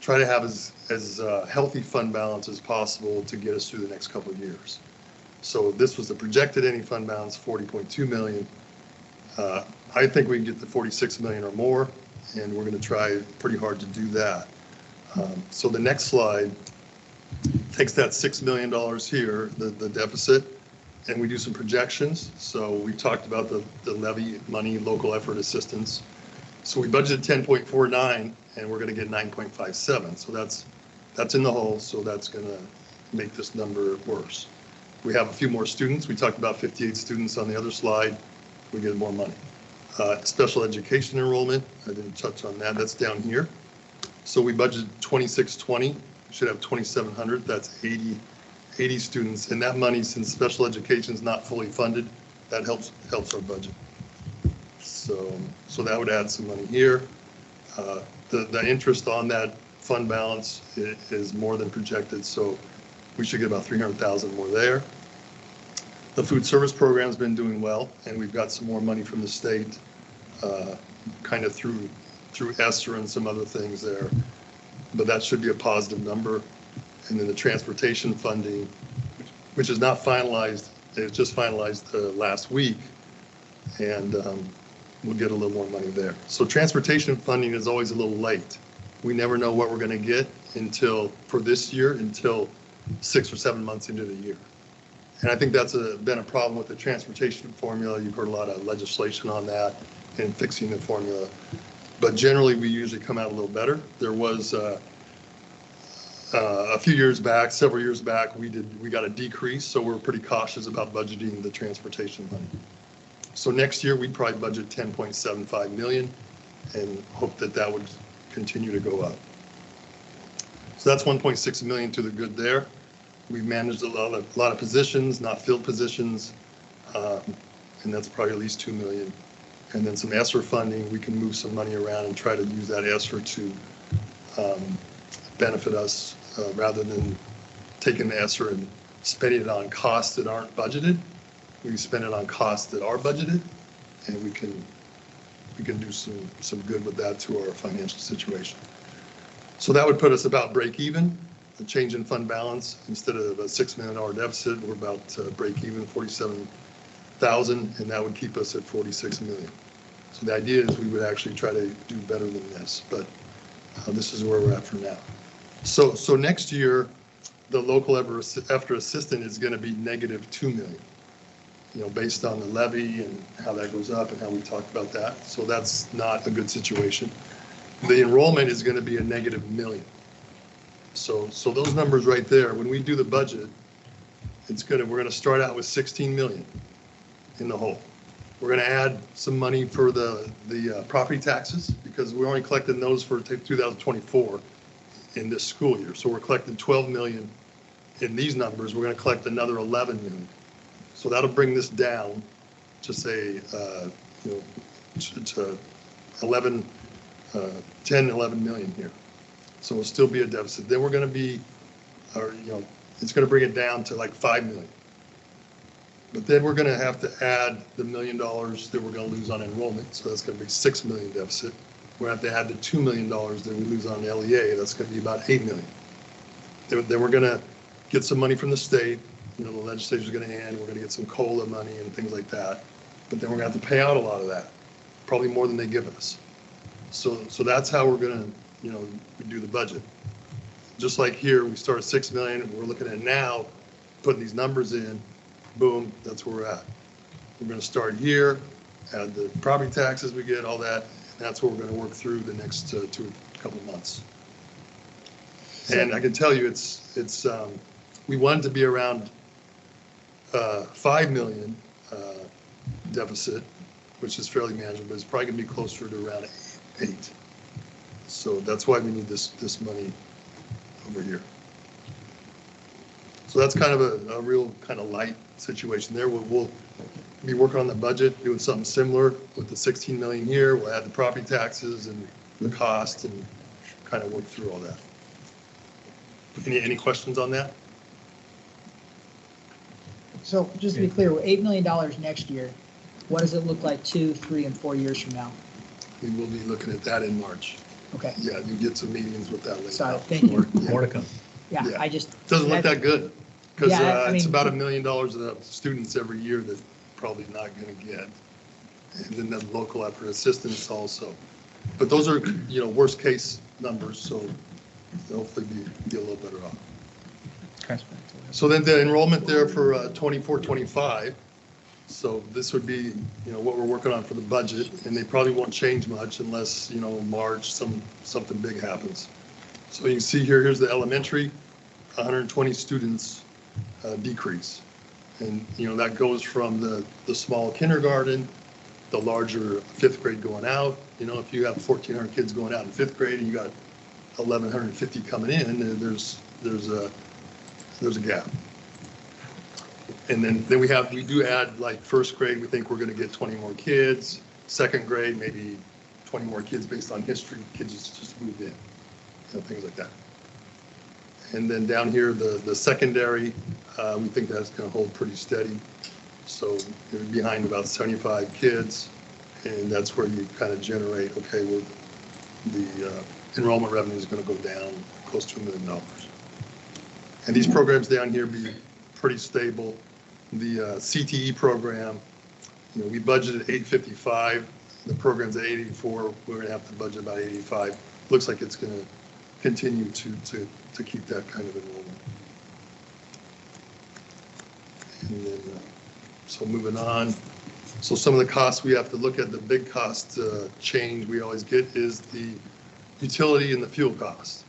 try to have as healthy fund balance as possible to get us through the next couple of years. So this was the projected ending fund balance, 40.2 million. I think we can get to 46 million or more, and we're going to try pretty hard to do that. So the next slide takes that $6 million here, the deficit, and we do some projections. So we talked about the levy money, local effort assistance. So we budgeted 10.49, and we're going to get 9.57. So that's in the hole. So that's going to make this number worse. We have a few more students. We talked about 58 students on the other slide. We get more money. Special education enrollment, I didn't touch on that. That's down here. So we budgeted 2620. We should have 2,700. That's 80 students. And that money, since special education is not fully funded, that helps our budget. So that would add some money here. The interest on that fund balance is more than projected, so we should get about 300,000 more there. The food service program's been doing well, and we've got some more money from the state, kind of through ESSER and some other things there. But that should be a positive number. And then the transportation funding, which is not finalized, it was just finalized last week, and we'll get a little more money there. So transportation funding is always a little late. We never know what we're going to get for this year until 6 or 7 months into the year. And I think that's been a problem with the transportation formula. You've heard a lot of legislation on that and fixing the formula. But generally, we usually come out a little better. There was a a few years back, several years back, we got a decrease, so we're pretty cautious about budgeting the transportation money. So next year, we'd probably budget 10.75 million and hope that that would continue to go up. So that's 1.6 million to the good there. We've managed a lot of positions, not filled positions, and that's probably at least 2 million. And then some ESSER funding, we can move some money around and try to use that ESSER to benefit us rather than taking the ESSER and spending it on costs that aren't budgeted. We spend it on costs that are budgeted, and we can do some good with that to our financial situation. So that would put us about break even. The change in fund balance, instead of a $6 million deficit, we're about break even, 47,000, and that would keep us at 46 million. So the idea is we would actually try to do better than this, but this is where we're at for now. So next year, the local after assistant is going to be negative 2 million, based on the levy and how that goes up and how we talked about that. So that's not a good situation. The enrollment is going to be a negative $1 million. So those numbers right there, when we do the budget, we're going to start out with 16 million in the hole. We're going to add some money for the property taxes because we're only collecting those for 2024 in this school year. So we're collecting 12 million in these numbers. We're going to collect another 11 million. So that'll bring this down to say, to 10, 11 million here. So we'll still be a deficit. Then we're going to be, it's going to bring it down to like 5 million. But then we're going to have to add the $1 million that we're going to lose on enrollment. So that's going to be 6 million deficit. We're going to have to add the $2 million that we lose on LEA. That's going to be about 8 million. Then we're going to get some money from the state. The legislature's going to end. We're going to get some COLA money and things like that. But then we're going to have to pay out a lot of that, probably more than they give us. So that's how we're going to, we do the budget. Just like here, we start at 6 million, and we're looking at now, putting these numbers in, boom, that's where we're at. We're going to start here, add the property taxes we get, all that, and that's what we're going to work through the next couple of months. And I can tell you, it's we wanted to be around 5 million deficit, which is fairly manageable, but it's probably going to be closer to around 8. So that's why we need this money over here. So that's kind of a real kind of light situation there. We'll be working on the budget, doing something similar with the 16 million here. We'll add the property taxes and the cost and kind of work through all that. Any questions on that? So just to be clear, with $8 million next year, what does it look like 2, 3, and 4 years from now? We will be looking at that in March. Okay. Yeah, you get some meetings with that later. Sorry, thank you. More to come. Yeah, Yeah. I just. Doesn't look that good, because Yeah, it's mean, about $1 million of students every year that probably not going to get. And then the local after assistance also. But those are, worst case numbers, so they'll hopefully be a little better off. So then the enrollment there for 24-25. So this would be, what we're working on for the budget, and they probably won't change much unless, March, something big happens. So you can see here's the elementary, 120 students decrease. And, that goes from the small kindergarten, the larger 5th grade going out. If you have 1,400 kids going out in 5th grade and you got 1,150 coming in, there's a gap. And then we do add like 1st grade, we think we're going to get 20 more kids. 2nd grade, maybe 20 more kids based on history. Kids just moved in, things like that. And then down here, the secondary, we think that's going to hold pretty steady. So you're behind about 75 kids, and that's where you kind of generate, okay, well, the enrollment revenue is going to go down close to $1 million. And these programs down here be pretty stable. The CTE program, we budgeted 855. The program's at 884. We're going to have to budget about 85. Looks like it's going to continue to keep that kind of enrollment. And then, so moving on. So some of the costs we have to look at, the big cost change we always get is the utility and the fuel cost.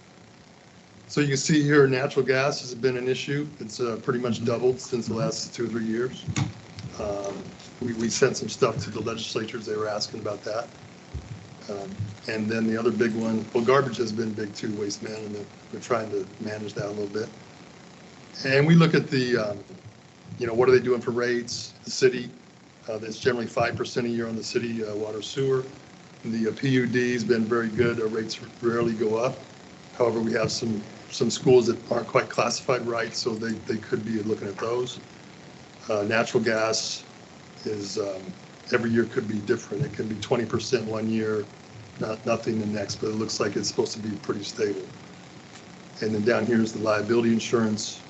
So you can see here, natural gas has been an issue. It's pretty much doubled since the last 2 or 3 years. We sent some stuff to the legislatures. They were asking about that. And then the other big one, well, garbage has been big too, waste management. We're trying to manage that a little bit. And we look at the, what are they doing for rates? The city, that's generally 5% a year on the city water sewer. The PUD's been very good. Our rates rarely go up. However, we have some schools that aren't quite classified right, so they could be looking at those. Natural gas is every year could be different. It can be 20% one year, nothing the next, but it looks like it's supposed to be pretty stable. And then down here is the liability insurance.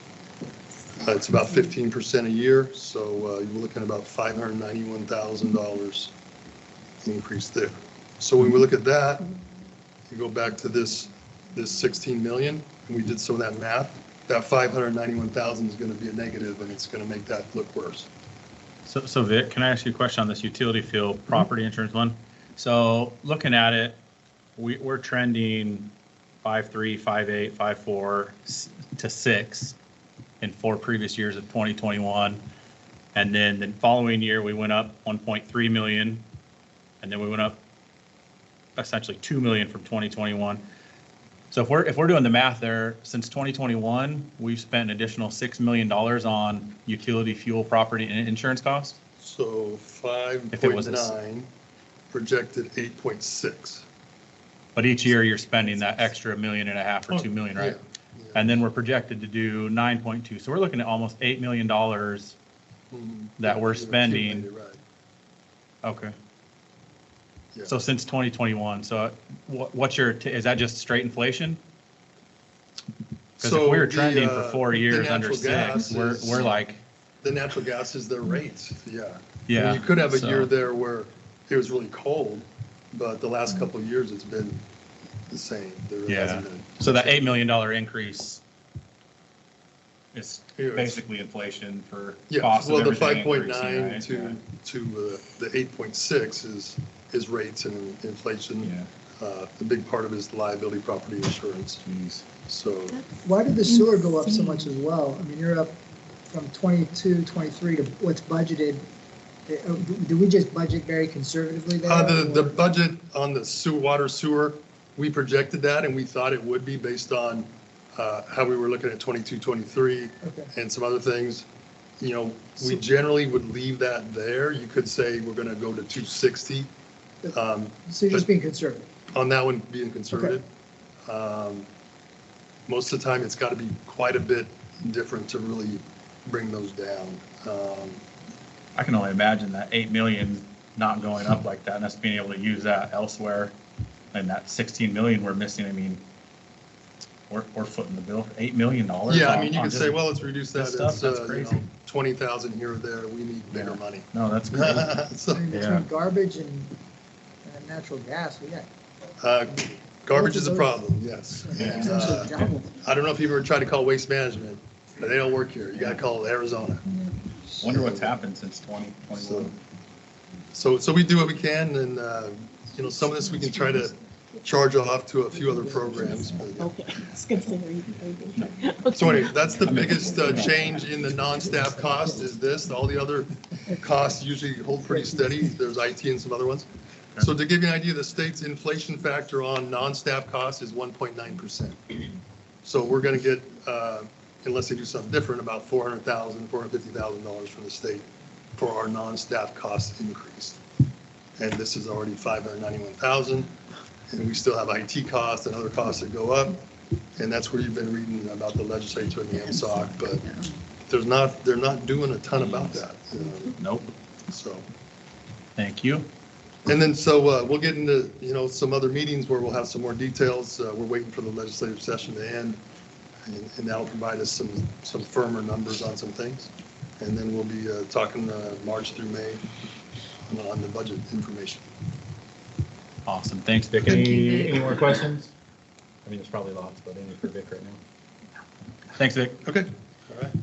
It's about 15% a year, so you're looking at about $591,000 increase there. So when we look at that, you go back to this 16 million, and we did some of that math. That 591,000 is going to be a negative, and it's going to make that look worse. So Vic, can I ask you a question on this utility field property insurance one? So looking at it, we're trending 5.3, 5.8, 5.4 to 6 in 4 previous years of 2021. And then the following year, we went up 1.3 million, and then we went up essentially 2 million from 2021. So if we're doing the math there, since 2021, we've spent an additional $6 million on utility fuel property and insurance costs. So 5.9 projected 8.6. But each year you're spending that extra $1.5 million or 2 million, right? Yeah. And then we're projected to do 9.2. So we're looking at almost $8 million that we're spending. Right. Okay. Yeah. So since 2021, so what's your, is that just straight inflation? Because if we were trending for 4 years under 6, we're like. The natural gas is their rates, yeah. Yeah. And you could have a year there where it was really cold, but the last couple of years it's been the same. Yeah. So that $8 million increase is basically inflation for cost of everything. Well, the 5.9 to the 8.6 is rates and inflation. Yeah. The big part of it is the liability property insurance. Jeez. So Why did the sewer go up so much as well? I mean, you're up from 22, 23 to what's budgeted. Do we just budget very conservatively there? The budget on the water sewer, we projected that and we thought it would be based on how we were looking at 22, 23 and some other things. We generally would leave that there. You could say we're going to go to 260. So you're just being conservative. On that one, being conservative. Most of the time, it's got to be quite a bit different to really bring those down. I can only imagine that 8 million not going up like that and us being able to use that elsewhere. And that 16 million we're missing, I mean, we're footing the bill for $8 million. Yeah, I mean, you could say, well, let's reduce that. Stuff, that's crazy. 20,000 here or there. We need bigger money. No, that's great. Between garbage and natural gas, we got. Garbage is a problem, yes. And, I don't know if you've ever tried to call Waste Management, but they don't work here. You got to call Arizona. Wonder what's happened since 2021. So we do what we can, and some of this we can try to charge off to a few other programs. Okay. So anyway, that's the biggest change in the non-staff cost is this. All the other costs usually hold pretty steady. There's IT and some other ones. So to give you an idea, the state's inflation factor on non-staff costs is 1.9%. So we're going to get, unless they do something different, about $400,000, $450,000 from the state for our non-staff cost increase. And this is already $591,000. And we still have IT costs and other costs that go up. And that's where you've been reading about the legislature and the MSOC, but they're not doing a ton about that. Nope. So. Thank you. And then, so we'll get into, some other meetings where we'll have some more details. We're waiting for the legislative session to end, and that'll provide us some firmer numbers on some things. And then we'll be talking March through May on the budget information. Awesome. Thanks, Vic. Any more questions? I mean, there's probably lots, but any for Vic right now? Thanks, Vic. Okay. All right.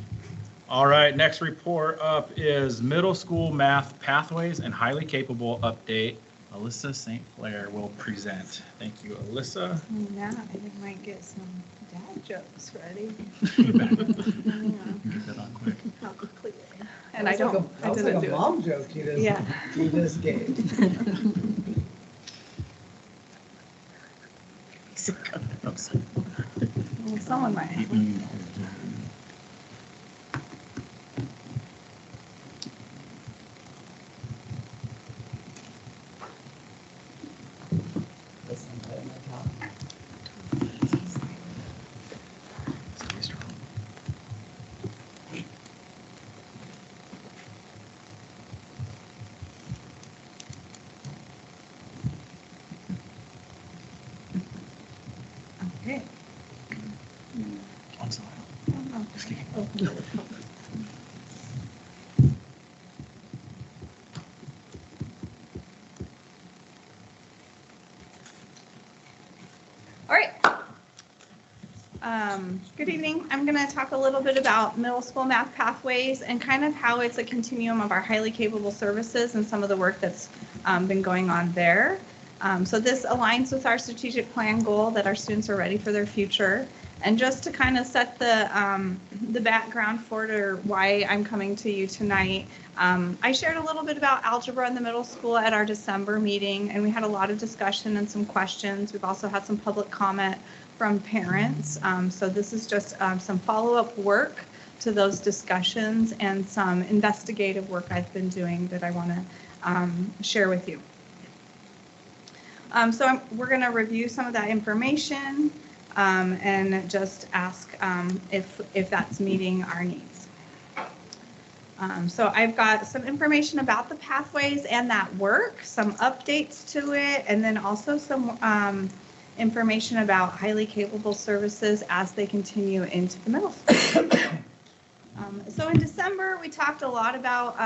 All right, next report up is middle school math pathways and highly capable update. Alyssa St. Clair will present. Thank you, Alyssa. Yeah, I think might get some Dad jokes, ready? Get that on quick. How quickly. And I don't, I didn't do it. mom joke you Yeah. you just gave. Well, someone might. Okay. On slide. Just kidding. All right. Good evening. I'm going to talk a little bit about middle school math pathways and kind of how it's a continuum of our highly capable services and some of the work that's been going on there. So this aligns with our strategic plan goal that our students are ready for their future. And just to kind of set the background for why I'm coming to you tonight, I shared a little bit about algebra in the middle school at our December meeting, and we had a lot of discussion and some questions. We've also had some public comment from parents. So this is just some follow-up work to those discussions and some investigative work I've been doing that I want to share with you. We're going to review some of that information and just ask if that's meeting our needs. So I've got some information about the pathways and that work, some updates to it, and then also some information about highly capable services as they continue into the middle school. So in December, we talked a lot about,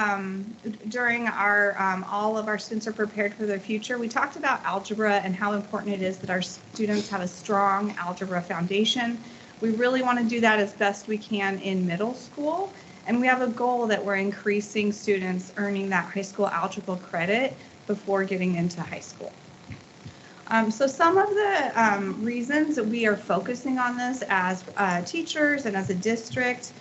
during our, all of our students are prepared for their future, we talked about algebra and how important it is that our students have a strong algebra foundation. We really want to do that as best we can in middle school. And we have a goal that we're increasing students earning that high school algebra credit before getting into high school. So some of the reasons that we are focusing on this as teachers and as a district,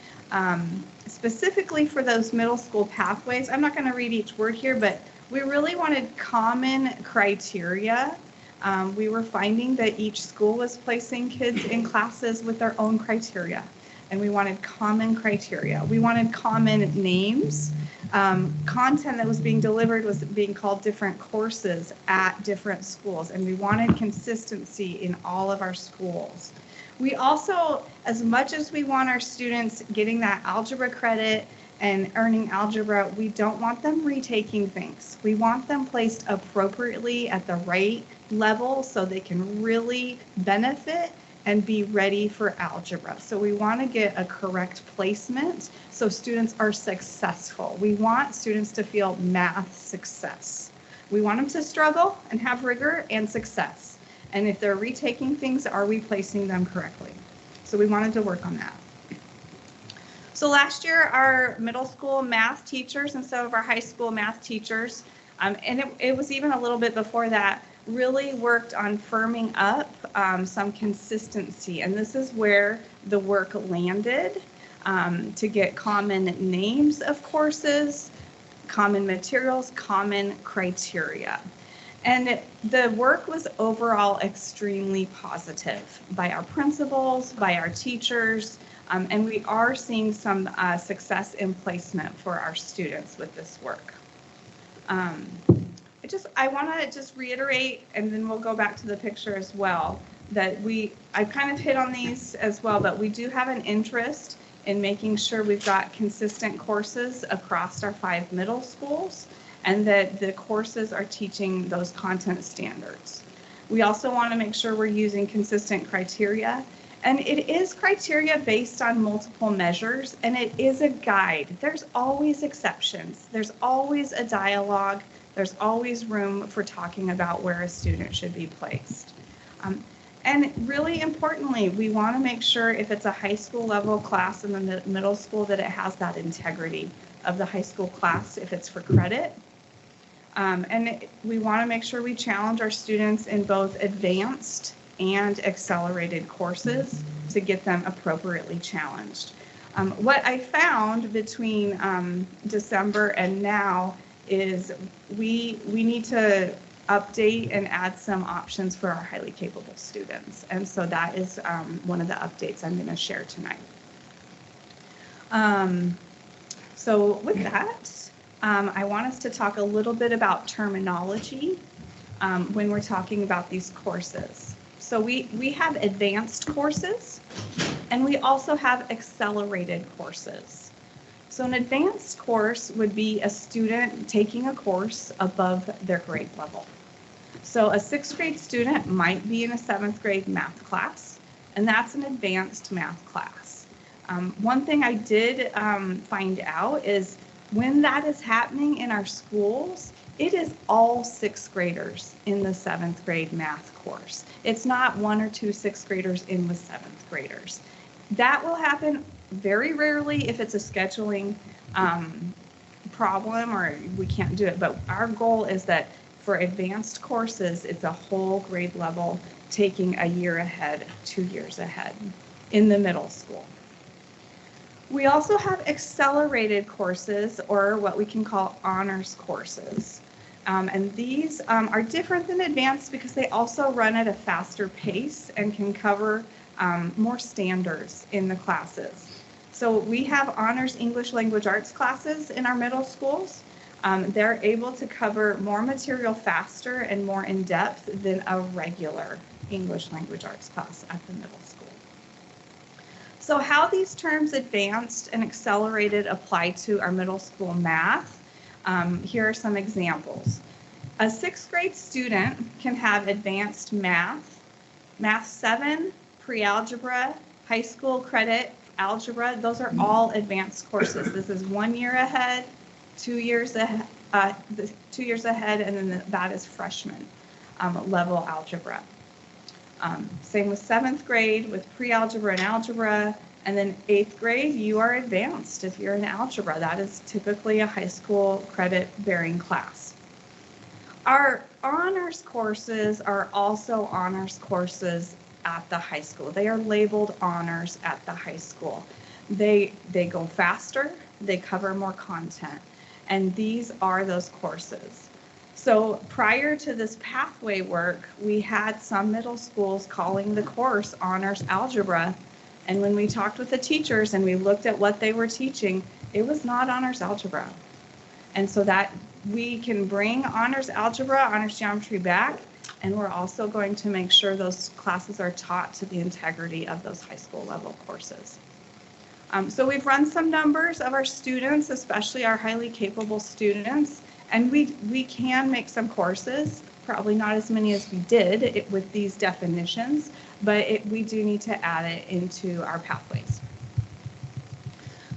specifically for those middle school pathways, I'm not going to read each word here, but we really wanted common criteria. We were finding that each school was placing kids in classes with their own criteria, and we wanted common criteria. We wanted common names. Content that was being delivered was being called different courses at different schools, and we wanted consistency in all of our schools. We also, as much as we want our students getting that algebra credit and earning algebra, we don't want them retaking things. We want them placed appropriately at the right level so they can really benefit and be ready for algebra. So we want to get a correct placement so students are successful. We want students to feel math success. We want them to struggle and have rigor and success. And if they're retaking things, are we placing them correctly? So we wanted to work on that. So last year, our middle school math teachers and some of our high school math teachers, and it was even a little bit before that, really worked on firming up some consistency. And this is where the work landed, to get common names of courses, common materials, common criteria. And the work was overall extremely positive by our principals, by our teachers, and we are seeing some success in placement for our students with this work. I want to just reiterate, and then we'll go back to the picture as well, that I kind of hit on these as well, but we do have an interest in making sure we've got consistent courses across our 5 middle schools, and that the courses are teaching those content standards. We also want to make sure we're using consistent criteria, and it is criteria based on multiple measures, and it is a guide. There's always exceptions. There's always a dialogue. There's always room for talking about where a student should be placed. And really importantly, we want to make sure if it's a high school level class in the middle school that it has that integrity of the high school class if it's for credit. And we want to make sure we challenge our students in both advanced and accelerated courses to get them appropriately challenged. What I found between December and now is we need to update and add some options for our highly capable students. And so that is one of the updates I'm going to share tonight. So with that, I want us to talk a little bit about terminology when we're talking about these courses. So we have advanced courses and we also have accelerated courses. So an advanced course would be a student taking a course above their grade level. So a 6th grade student might be in a 7th grade math class, and that's an advanced math class. One thing I did find out is when that is happening in our schools, it is all 6th graders in the 7th grade math course. It's not 1 or 2 6th graders in with 7th graders. That will happen very rarely if it's a scheduling problem or we can't do it. But our goal is that for advanced courses, it's a whole grade level taking a year ahead, 2 years ahead in the middle school. We also have accelerated courses, or what we can call honors courses. And these are different than advanced because they also run at a faster pace and can cover more standards in the classes. So we have honors English language arts classes in our middle schools. They're able to cover more material faster and more in depth than a regular English language arts class at the middle school. So how these terms advanced and accelerated apply to our middle school math, here are some examples. A 6th grade student can have advanced math, Math 7, pre-algebra, high school credit, algebra. Those are all advanced courses. This is 1 year ahead, 2 years ahead, 2 years ahead, and then that is freshman level algebra. Same with 7th grade with pre-algebra and algebra, and then 8th grade, you are advanced if you're in algebra. That is typically a high school credit bearing class. Our honors courses are also honors courses at the high school. They are labeled honors at the high school. They go faster, they cover more content, and these are those courses. So prior to this pathway work, we had some middle schools calling the course Honors Algebra, and when we talked with the teachers and we looked at what they were teaching, it was not Honors Algebra. And so that we can bring Honors Algebra, Honors Geometry back, and we're also going to make sure those classes are taught to the integrity of those high school level courses. So we've run some numbers of our students, especially our highly capable students, and we can make some courses, probably not as many as we did with these definitions, but we do need to add it into our pathways.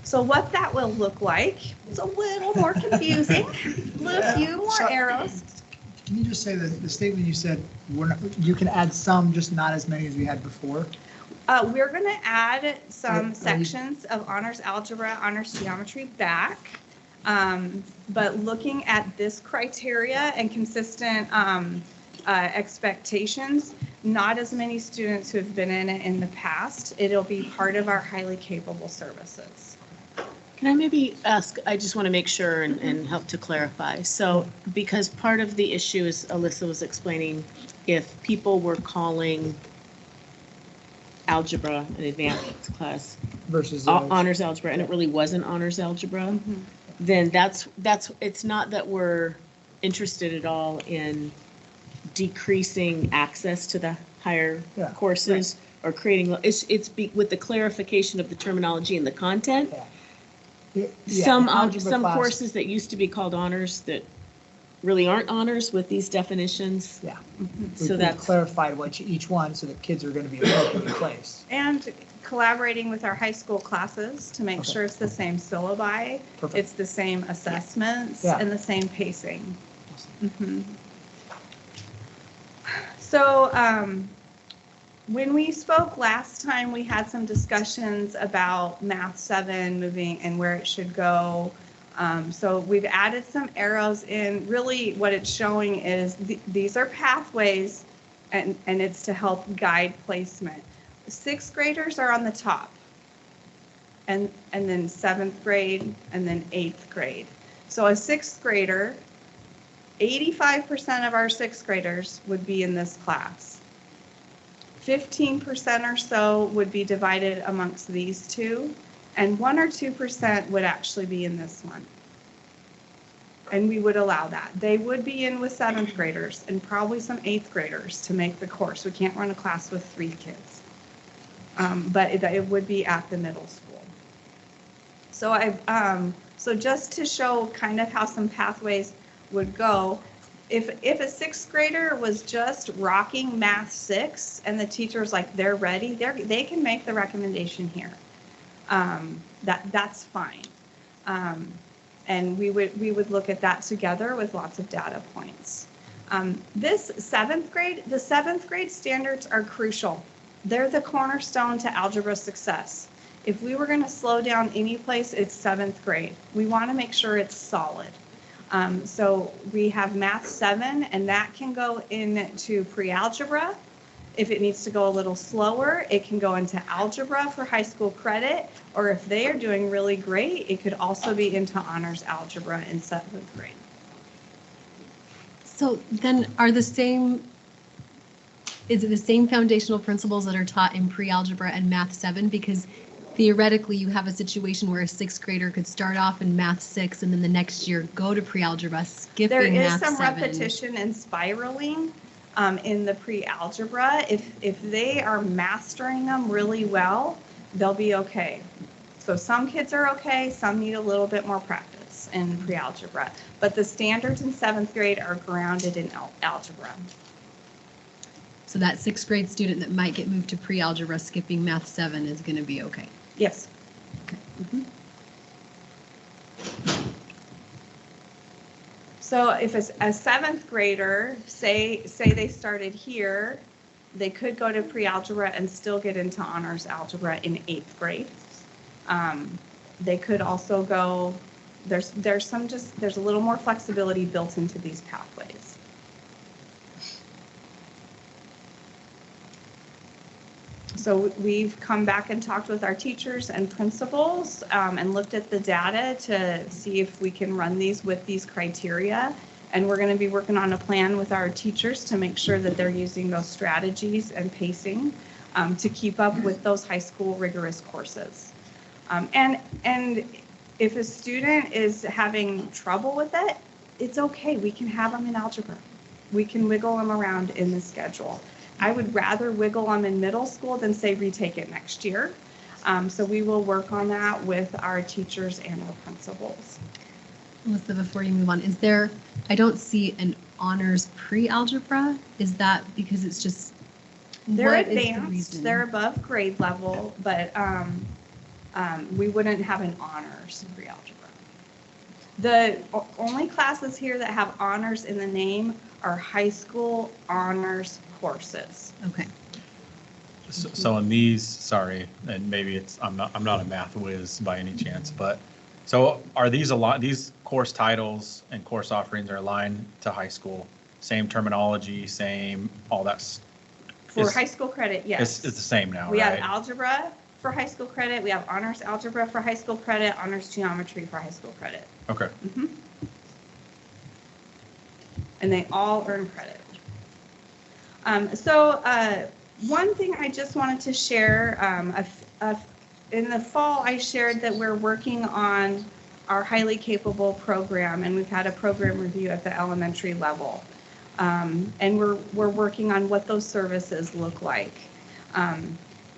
So what that will look like, it's a little more confusing, a few more arrows. Can you just say the statement you said, you can add some, just not as many as we had before? We're going to add some sections of Honors Algebra, Honors Geometry back, but looking at this criteria and consistent expectations, not as many students who have been in it in the past. It'll be part of our highly capable services. Can I maybe ask, I just want to make sure and help to clarify. So because part of the issue, as Alyssa was explaining, if people were calling algebra an advanced class versus honors algebra, and it really wasn't honors algebra, then that's it's not that we're interested at all in decreasing access to the higher courses or creating, with the clarification of the terminology and the content. Some courses that used to be called honors that really aren't honors with these definitions. Yeah. So that's clarified what each one, so that kids are going to be appropriately placed. And collaborating with our high school classes to make sure it's the same syllabi, it's the same assessments, and the same pacing. So when we spoke last time, we had some discussions about Math 7 moving and where it should go. So we've added some arrows in. Really what it's showing is these are pathways and it's to help guide placement. Sixth graders are on the top, and then seventh grade, and then eighth grade. So a sixth grader, 85% of our sixth graders would be in this class. 15% or so would be divided amongst these two, and 1 or 2% would actually be in this one. And we would allow that. They would be in with seventh graders and probably some eighth graders to make the course. We can't run a class with 3 kids. But it would be at the middle school. So so just to show kind of how some pathways would go, if a sixth grader was just rocking Math 6 and the teacher's like, they're ready, they can make the recommendation here. That's fine. And we would look at that together with lots of data points. This seventh grade, the seventh grade standards are crucial. They're the cornerstone to algebra success. If we were going to slow down any place, it's seventh grade. We want to make sure it's solid. So we have Math 7, and that can go into pre-algebra. If it needs to go a little slower, it can go into algebra for high school credit, or if they are doing really great, it could also be into honors algebra in 7th grade. So then is it the same foundational principles that are taught in pre-algebra and Math 7? Because theoretically, you have a situation where a 6th grader could start off in Math 6 and then the next year go to pre-algebra, skipping Math 7. There is some repetition and spiraling in the pre-algebra. If they are mastering them really well, they'll be okay. So some kids are okay, some need a little bit more practice in pre-algebra. But the standards in 7th grade are grounded in algebra. So that 6th grade student that might get moved to pre-algebra skipping Math 7 is going to be okay? Yes. Okay. Mm-hmm. So if a 7th grader, say they started here, they could go to pre-algebra and still get into honors algebra in 8th grade. They could also go, there's a little more flexibility built into these pathways. So we've come back and talked with our teachers and principals and looked at the data to see if we can run these with these criteria. And we're going to be working on a plan with our teachers to make sure that they're using those strategies and pacing to keep up with those high school rigorous courses. And if a student is having trouble with it, it's okay. We can have them in algebra. We can wiggle them around in the schedule. I would rather wiggle them in middle school than say retake it next year. So we will work on that with our teachers and our principals. Melissa, before you move on, I don't see an honors pre-algebra. Is that because it's just, they're advanced, they're above grade level, but we wouldn't have an honors pre-algebra. The only classes here that have honors in the name are high school honors courses. Okay. So in these, sorry, and maybe I'm not a math whiz by any chance, but so are these these course titles and course offerings are aligned to high school? Same terminology, same all that. For high school credit, yes. It's the same now, We right? have algebra for high school credit. We have honors algebra for high school credit, honors geometry for high school credit. Okay. Mm-hmm. And they all earn credit. One thing I just wanted to share, in the fall, I shared that we're working on our highly capable program, and we've had a program review at the elementary level. And we're working on what those services look like.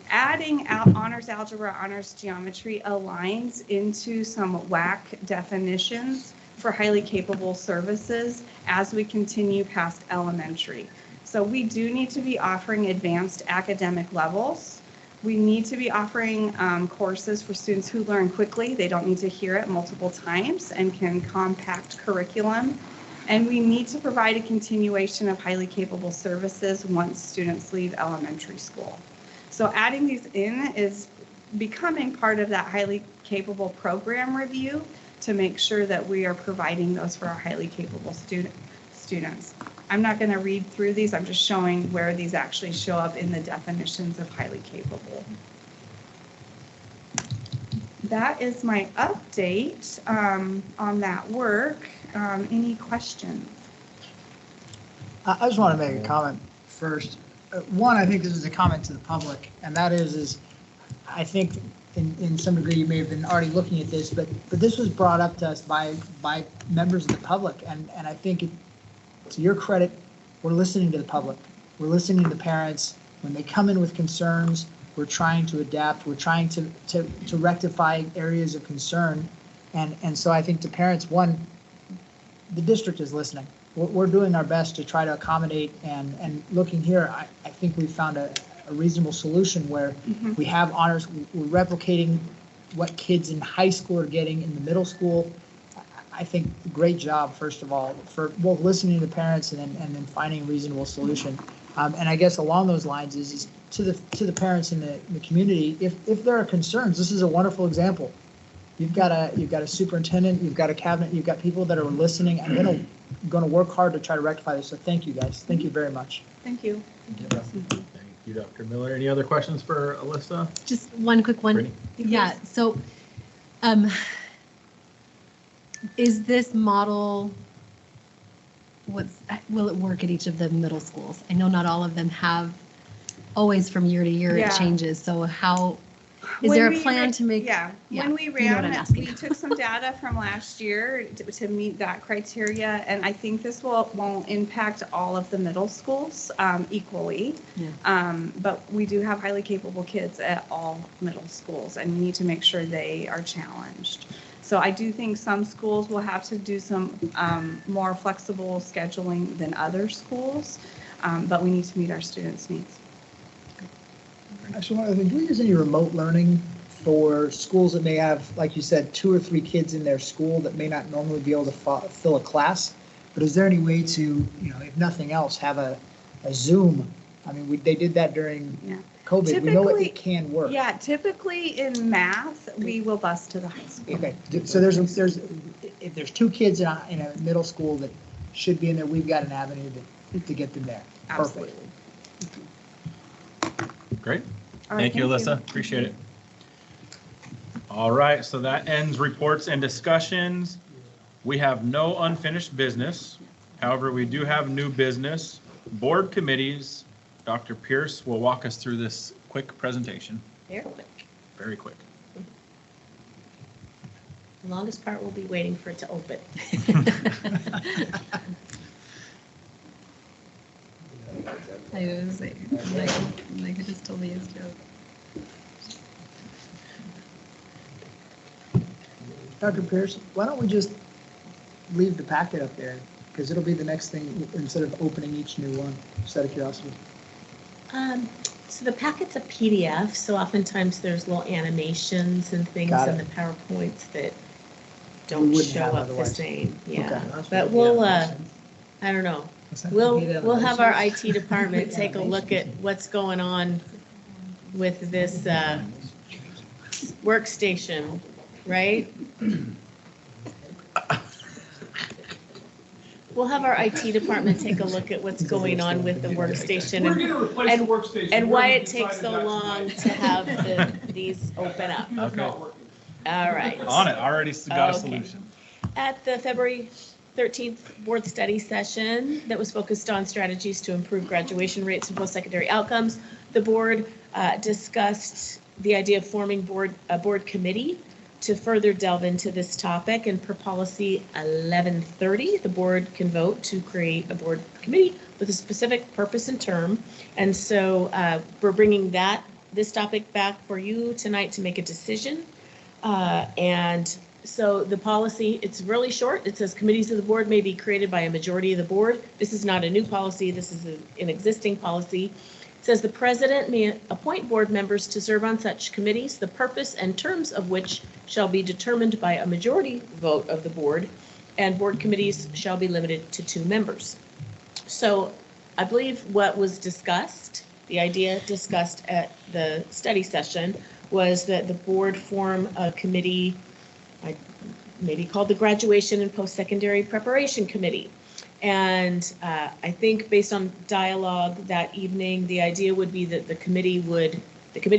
Adding honors algebra, honors geometry aligns into some WAC definitions for highly capable services as we continue past elementary. So we do need to be offering advanced academic levels. We need to be offering courses for students who learn quickly. They don't need to hear it multiple times and can compact curriculum. And we need to provide a continuation of highly capable services once students leave elementary school. So adding these in is becoming part of that highly capable program review to make sure that we are providing those for our highly capable students. I'm not going to read through these. I'm just showing where these actually show up in the definitions of highly capable. That is my update on that work. Any questions? I just want to make a comment first. One, I think this is a comment to the public, and that is I think in some degree you may have been already looking at this, but this was brought up to us by members of the public, and I think to your credit, we're listening to the public. We're listening to parents. When they come in with concerns, we're trying to adapt. We're trying to rectify areas of concern. And so I think to parents, one, the district is listening. We're doing our best to try to accommodate, and looking here, I think we've found a reasonable solution where we have honors. We're replicating what kids in high school are getting in the middle school. I think great job, first of all, for both listening to parents and then finding a reasonable solution. And I guess along those lines is to the parents in the community, if there are concerns, this is a wonderful example. You've got a superintendent, you've got a cabinet, you've got people that are listening and going to work hard to try to rectify this. So thank you guys. Thank you very much. Thank you. Thank you, Dr. Miller. Any other questions for Alyssa? Just one quick one. Brittany? Yeah, so is this model, will it work at each of the middle schools? I know not all of them have, always from year to year Yeah. it changes, so how, is When there a we plan ran- to make? Yeah, when we you know what I'm ran, asking. we took some data from last year to meet that criteria, and I think this won't impact all of the middle schools equally. Yeah. But we do have highly capable kids at all middle schools, and we need to make sure they are challenged. So I do think some schools will have to do some more flexible scheduling than other schools, but we need to meet our students' needs. Actually, one other thing, do we use any remote learning for schools that may have, like you said, 2 or 3 kids in their school that may not normally be able to fill a class? But is there any way to, if nothing else, have a Zoom? I mean, they did that during COVID. We know it can work. Yeah, typically in math, we will bus to the high school. Okay, so if there's 2 kids in a middle school that should be in there, we've got an avenue to get them there. Absolutely. Perfect. Great. All right, Thank you, thank Alyssa. you. Appreciate it. All right, so that ends reports and discussions. We have no unfinished business. However, we do have new business. Board committees. Dr. Pierce will walk us through this quick presentation. Very quick. Very quick. The longest part will be waiting for it to open. I was like I just told me his joke. Dr. Pierce, why don't we just leave the packet up there? Because it'll be the next thing instead of opening each new one, just out of curiosity. So the packet's a PDF, so oftentimes there's little animations and things Got in it. the PowerPoints that We don't wouldn't show have up the otherwise. same. Yeah, Okay. but we'll, I don't know. that? We'll have our IT department take a look at what's going on with this workstation, right? We'll have our IT department take a look at what's going on with the workstation We're gonna replace the workstation. and We're why gonna it takes decide so that's long not- to have these open up. Okay. All right. On it. Already got a Okay. solution. At the February 13th board study session that was focused on strategies to improve graduation rates and post-secondary outcomes, the board discussed the idea of forming a board committee to further delve into this topic. And per policy 1130, the board can vote to create a board committee with a specific purpose and term. And so we're bringing this topic back for you tonight to make a decision. And so the policy, it's really short. It says committees of the board may be created by a majority of the board. This is not a new policy. This is an existing policy. It says the president may appoint board members to serve on such committees, the purpose and terms of which shall be determined by a majority vote of the board, and board committees shall be limited to 2 members. So I believe what was discussed, the idea discussed at the study session, was that the board form a committee, maybe called the Graduation and Post-Secondary Preparation Committee. And I think based on dialogue that evening, the idea would be that the committee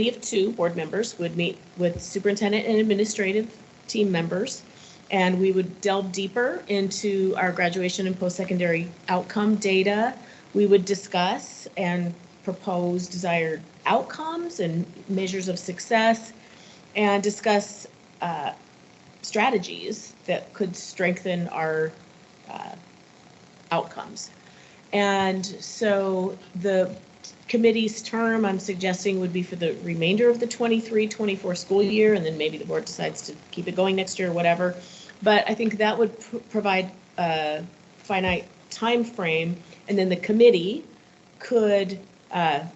of 2 board members would meet with superintendent and administrative team members, and we would delve deeper into our graduation and post-secondary outcome data. We would discuss and propose desired outcomes and measures of success, and discuss strategies that could strengthen our outcomes. And so the committee's term, I'm suggesting, would be for the remainder of the 23-24 school year, and then maybe the board decides to keep it going next year or whatever. But I think that would provide a finite time frame, and then the committee could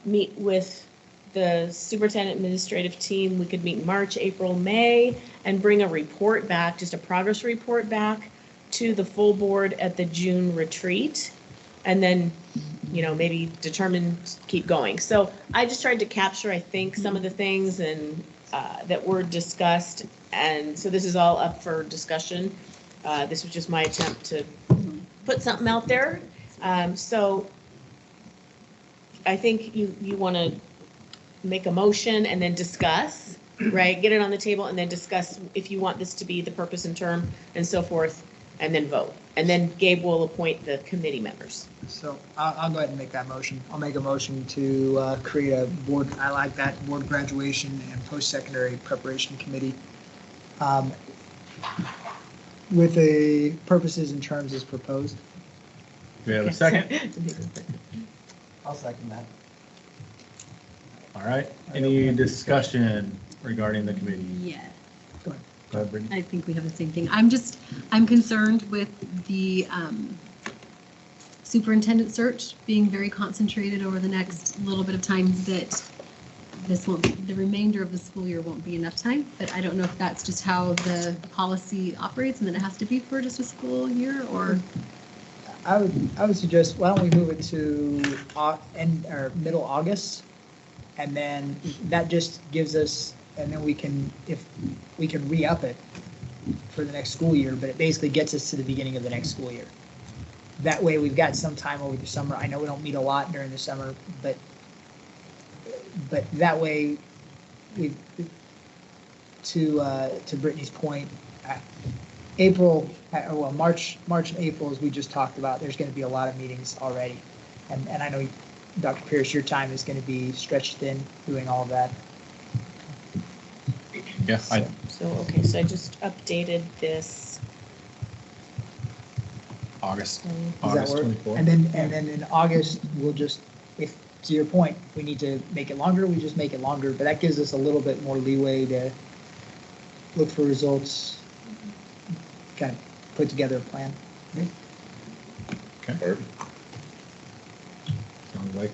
meet with the superintendent administrative team. We could meet March, April, May, and bring a report back, just a progress report back to the full board at the June retreat, and then, you know, maybe determine, keep going. So I just tried to capture, I think, some of the things and that were discussed, and so this is all up for discussion. This was just my attempt to put something out there. So I think you want to make a motion and then discuss, right? Get it on the table and then discuss if you want this to be the purpose and term and so forth, and then vote. And then Gabe will appoint the committee members. So I'll go ahead and make that motion. I'll make a motion to create a board, I like that, board graduation and post-secondary preparation committee with the purposes and terms as proposed. Do we have a second? I'll second that. All right, any discussion regarding the committee? Yeah. Go ahead, Brittany. I think we have the same thing. I'm concerned with the superintendent search being very concentrated over the next little bit of time, that the remainder of the school year won't be enough time. But I don't know if that's just how the policy operates and then it has to be for just a school year, or. I would suggest, why don't we move it to end or middle August? And then that just gives us, and then we can re-up it for the next school year, but it basically gets us to the beginning of the next school year. That way we've got some time over the summer. I know we don't meet a lot during the summer, but that way to Brittany's point, March and April, as we just talked about, there's going to be a lot of meetings already. And I know, Dr. Pierce, your time is going to be stretched thin doing all of that. Yeah. So I just updated this. August Does that work? 24. And then in August, we'll just, if, to your point, if we need to make it longer, we just make it longer. But that gives us a little bit more leeway to look for results, kind of put together a plan. Okay. Sounds like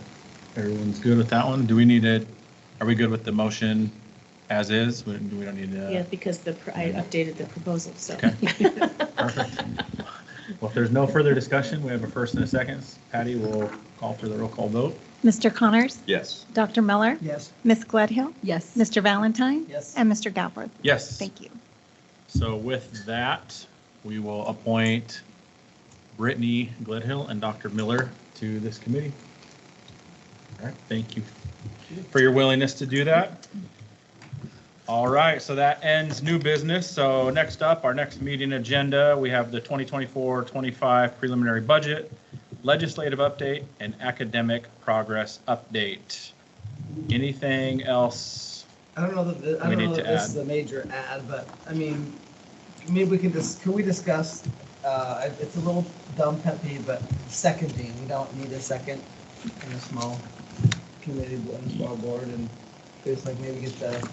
everyone's good with that one. Do we need it? Are we good with the motion as is? We don't need to. Yeah, because I updated the proposal, so. Okay. Perfect. Well, if there's no further discussion, we have a first and a second. Patty will call for the roll call vote. Mr. Connors? Yes. Dr. Miller? Yes. Ms. Gledhill? Yes. Mr. Valentine? Yes. And Mr. Galbraith? Yes. Thank you. So with that, we will appoint Brittany Gledhill and Dr. Miller to this committee. All right, thank you for your willingness to do that. All right, so that ends new business. So next up, our next meeting agenda, we have the 2024-25 preliminary budget, legislative update, and academic progress update. Anything else? I don't know that this is a major add, but I mean, maybe we can can we discuss, it's a little dumb pet peeve, but seconding, we don't need a second in a small committee, in a small board, and just like maybe get the,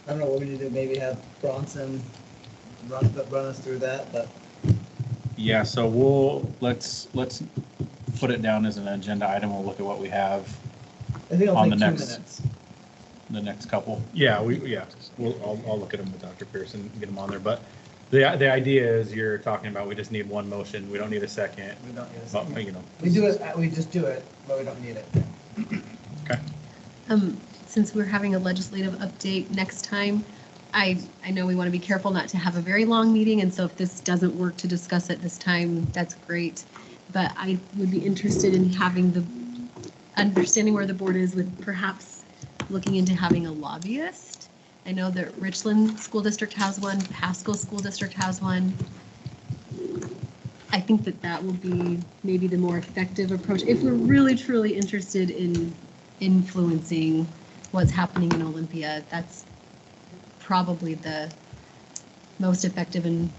I don't know what we need to maybe have Bronson run us through that, but. Yeah, so let's put it down as an agenda item. We'll look at what we have I think it'll on take the 2 next, minutes. the next couple. Yeah, I'll look at them with Dr. Pearson and get them on there. But the idea is you're talking about, we just need one motion. We don't need a second. We don't need a But, second. you know. We just do it, but we don't need it. Okay. Since we're having a legislative update next time, I know we want to be careful not to have a very long meeting, and so if this doesn't work to discuss it this time, that's great. but I would be interested in having understanding where the board is with perhaps looking into having a lobbyist. I know that Richland School District has one, Pasco School District has one. I think that will be maybe the more effective approach if we're really truly interested in influencing what's happening in Olympia. That's probably the most effective and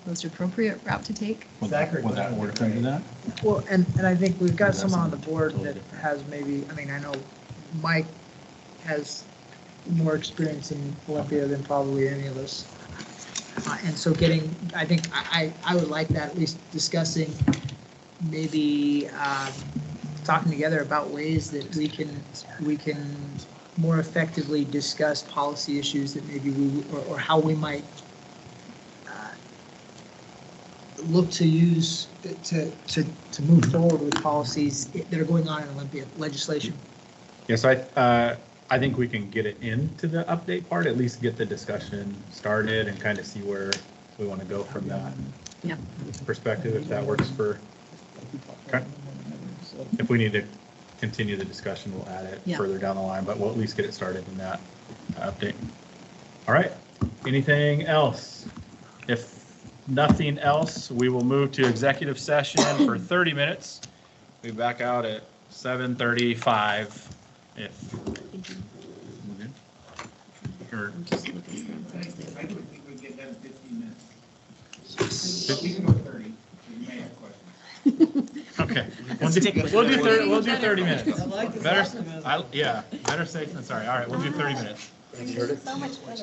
most appropriate route to take. Will that work under that? Well, and I think we've got someone on the board that has maybe, I mean, I know Mike has more experience in Olympia than probably any of us. And so I think I would like that, at least discussing, maybe talking together about ways that we can more effectively discuss policy issues that maybe or how we might look to use to move forward with policies that are going on in Olympia, legislation. Yes, I think we can get it into the update part, at least get the discussion started and kind of see where we want to go from that perspective, if that works for, okay. If we need to continue the discussion, we'll add it further down the line, but we'll at least get it started in that update. All right, anything else? If nothing else, we will move to executive session for 30 minutes. We'll be back out at 7:35 if. Or, I think we get done in 15 minutes. We can go 30. You may have questions. Okay, we'll do 30 minutes. Better safe than sorry. All right, we'll do 30 minutes. So much better.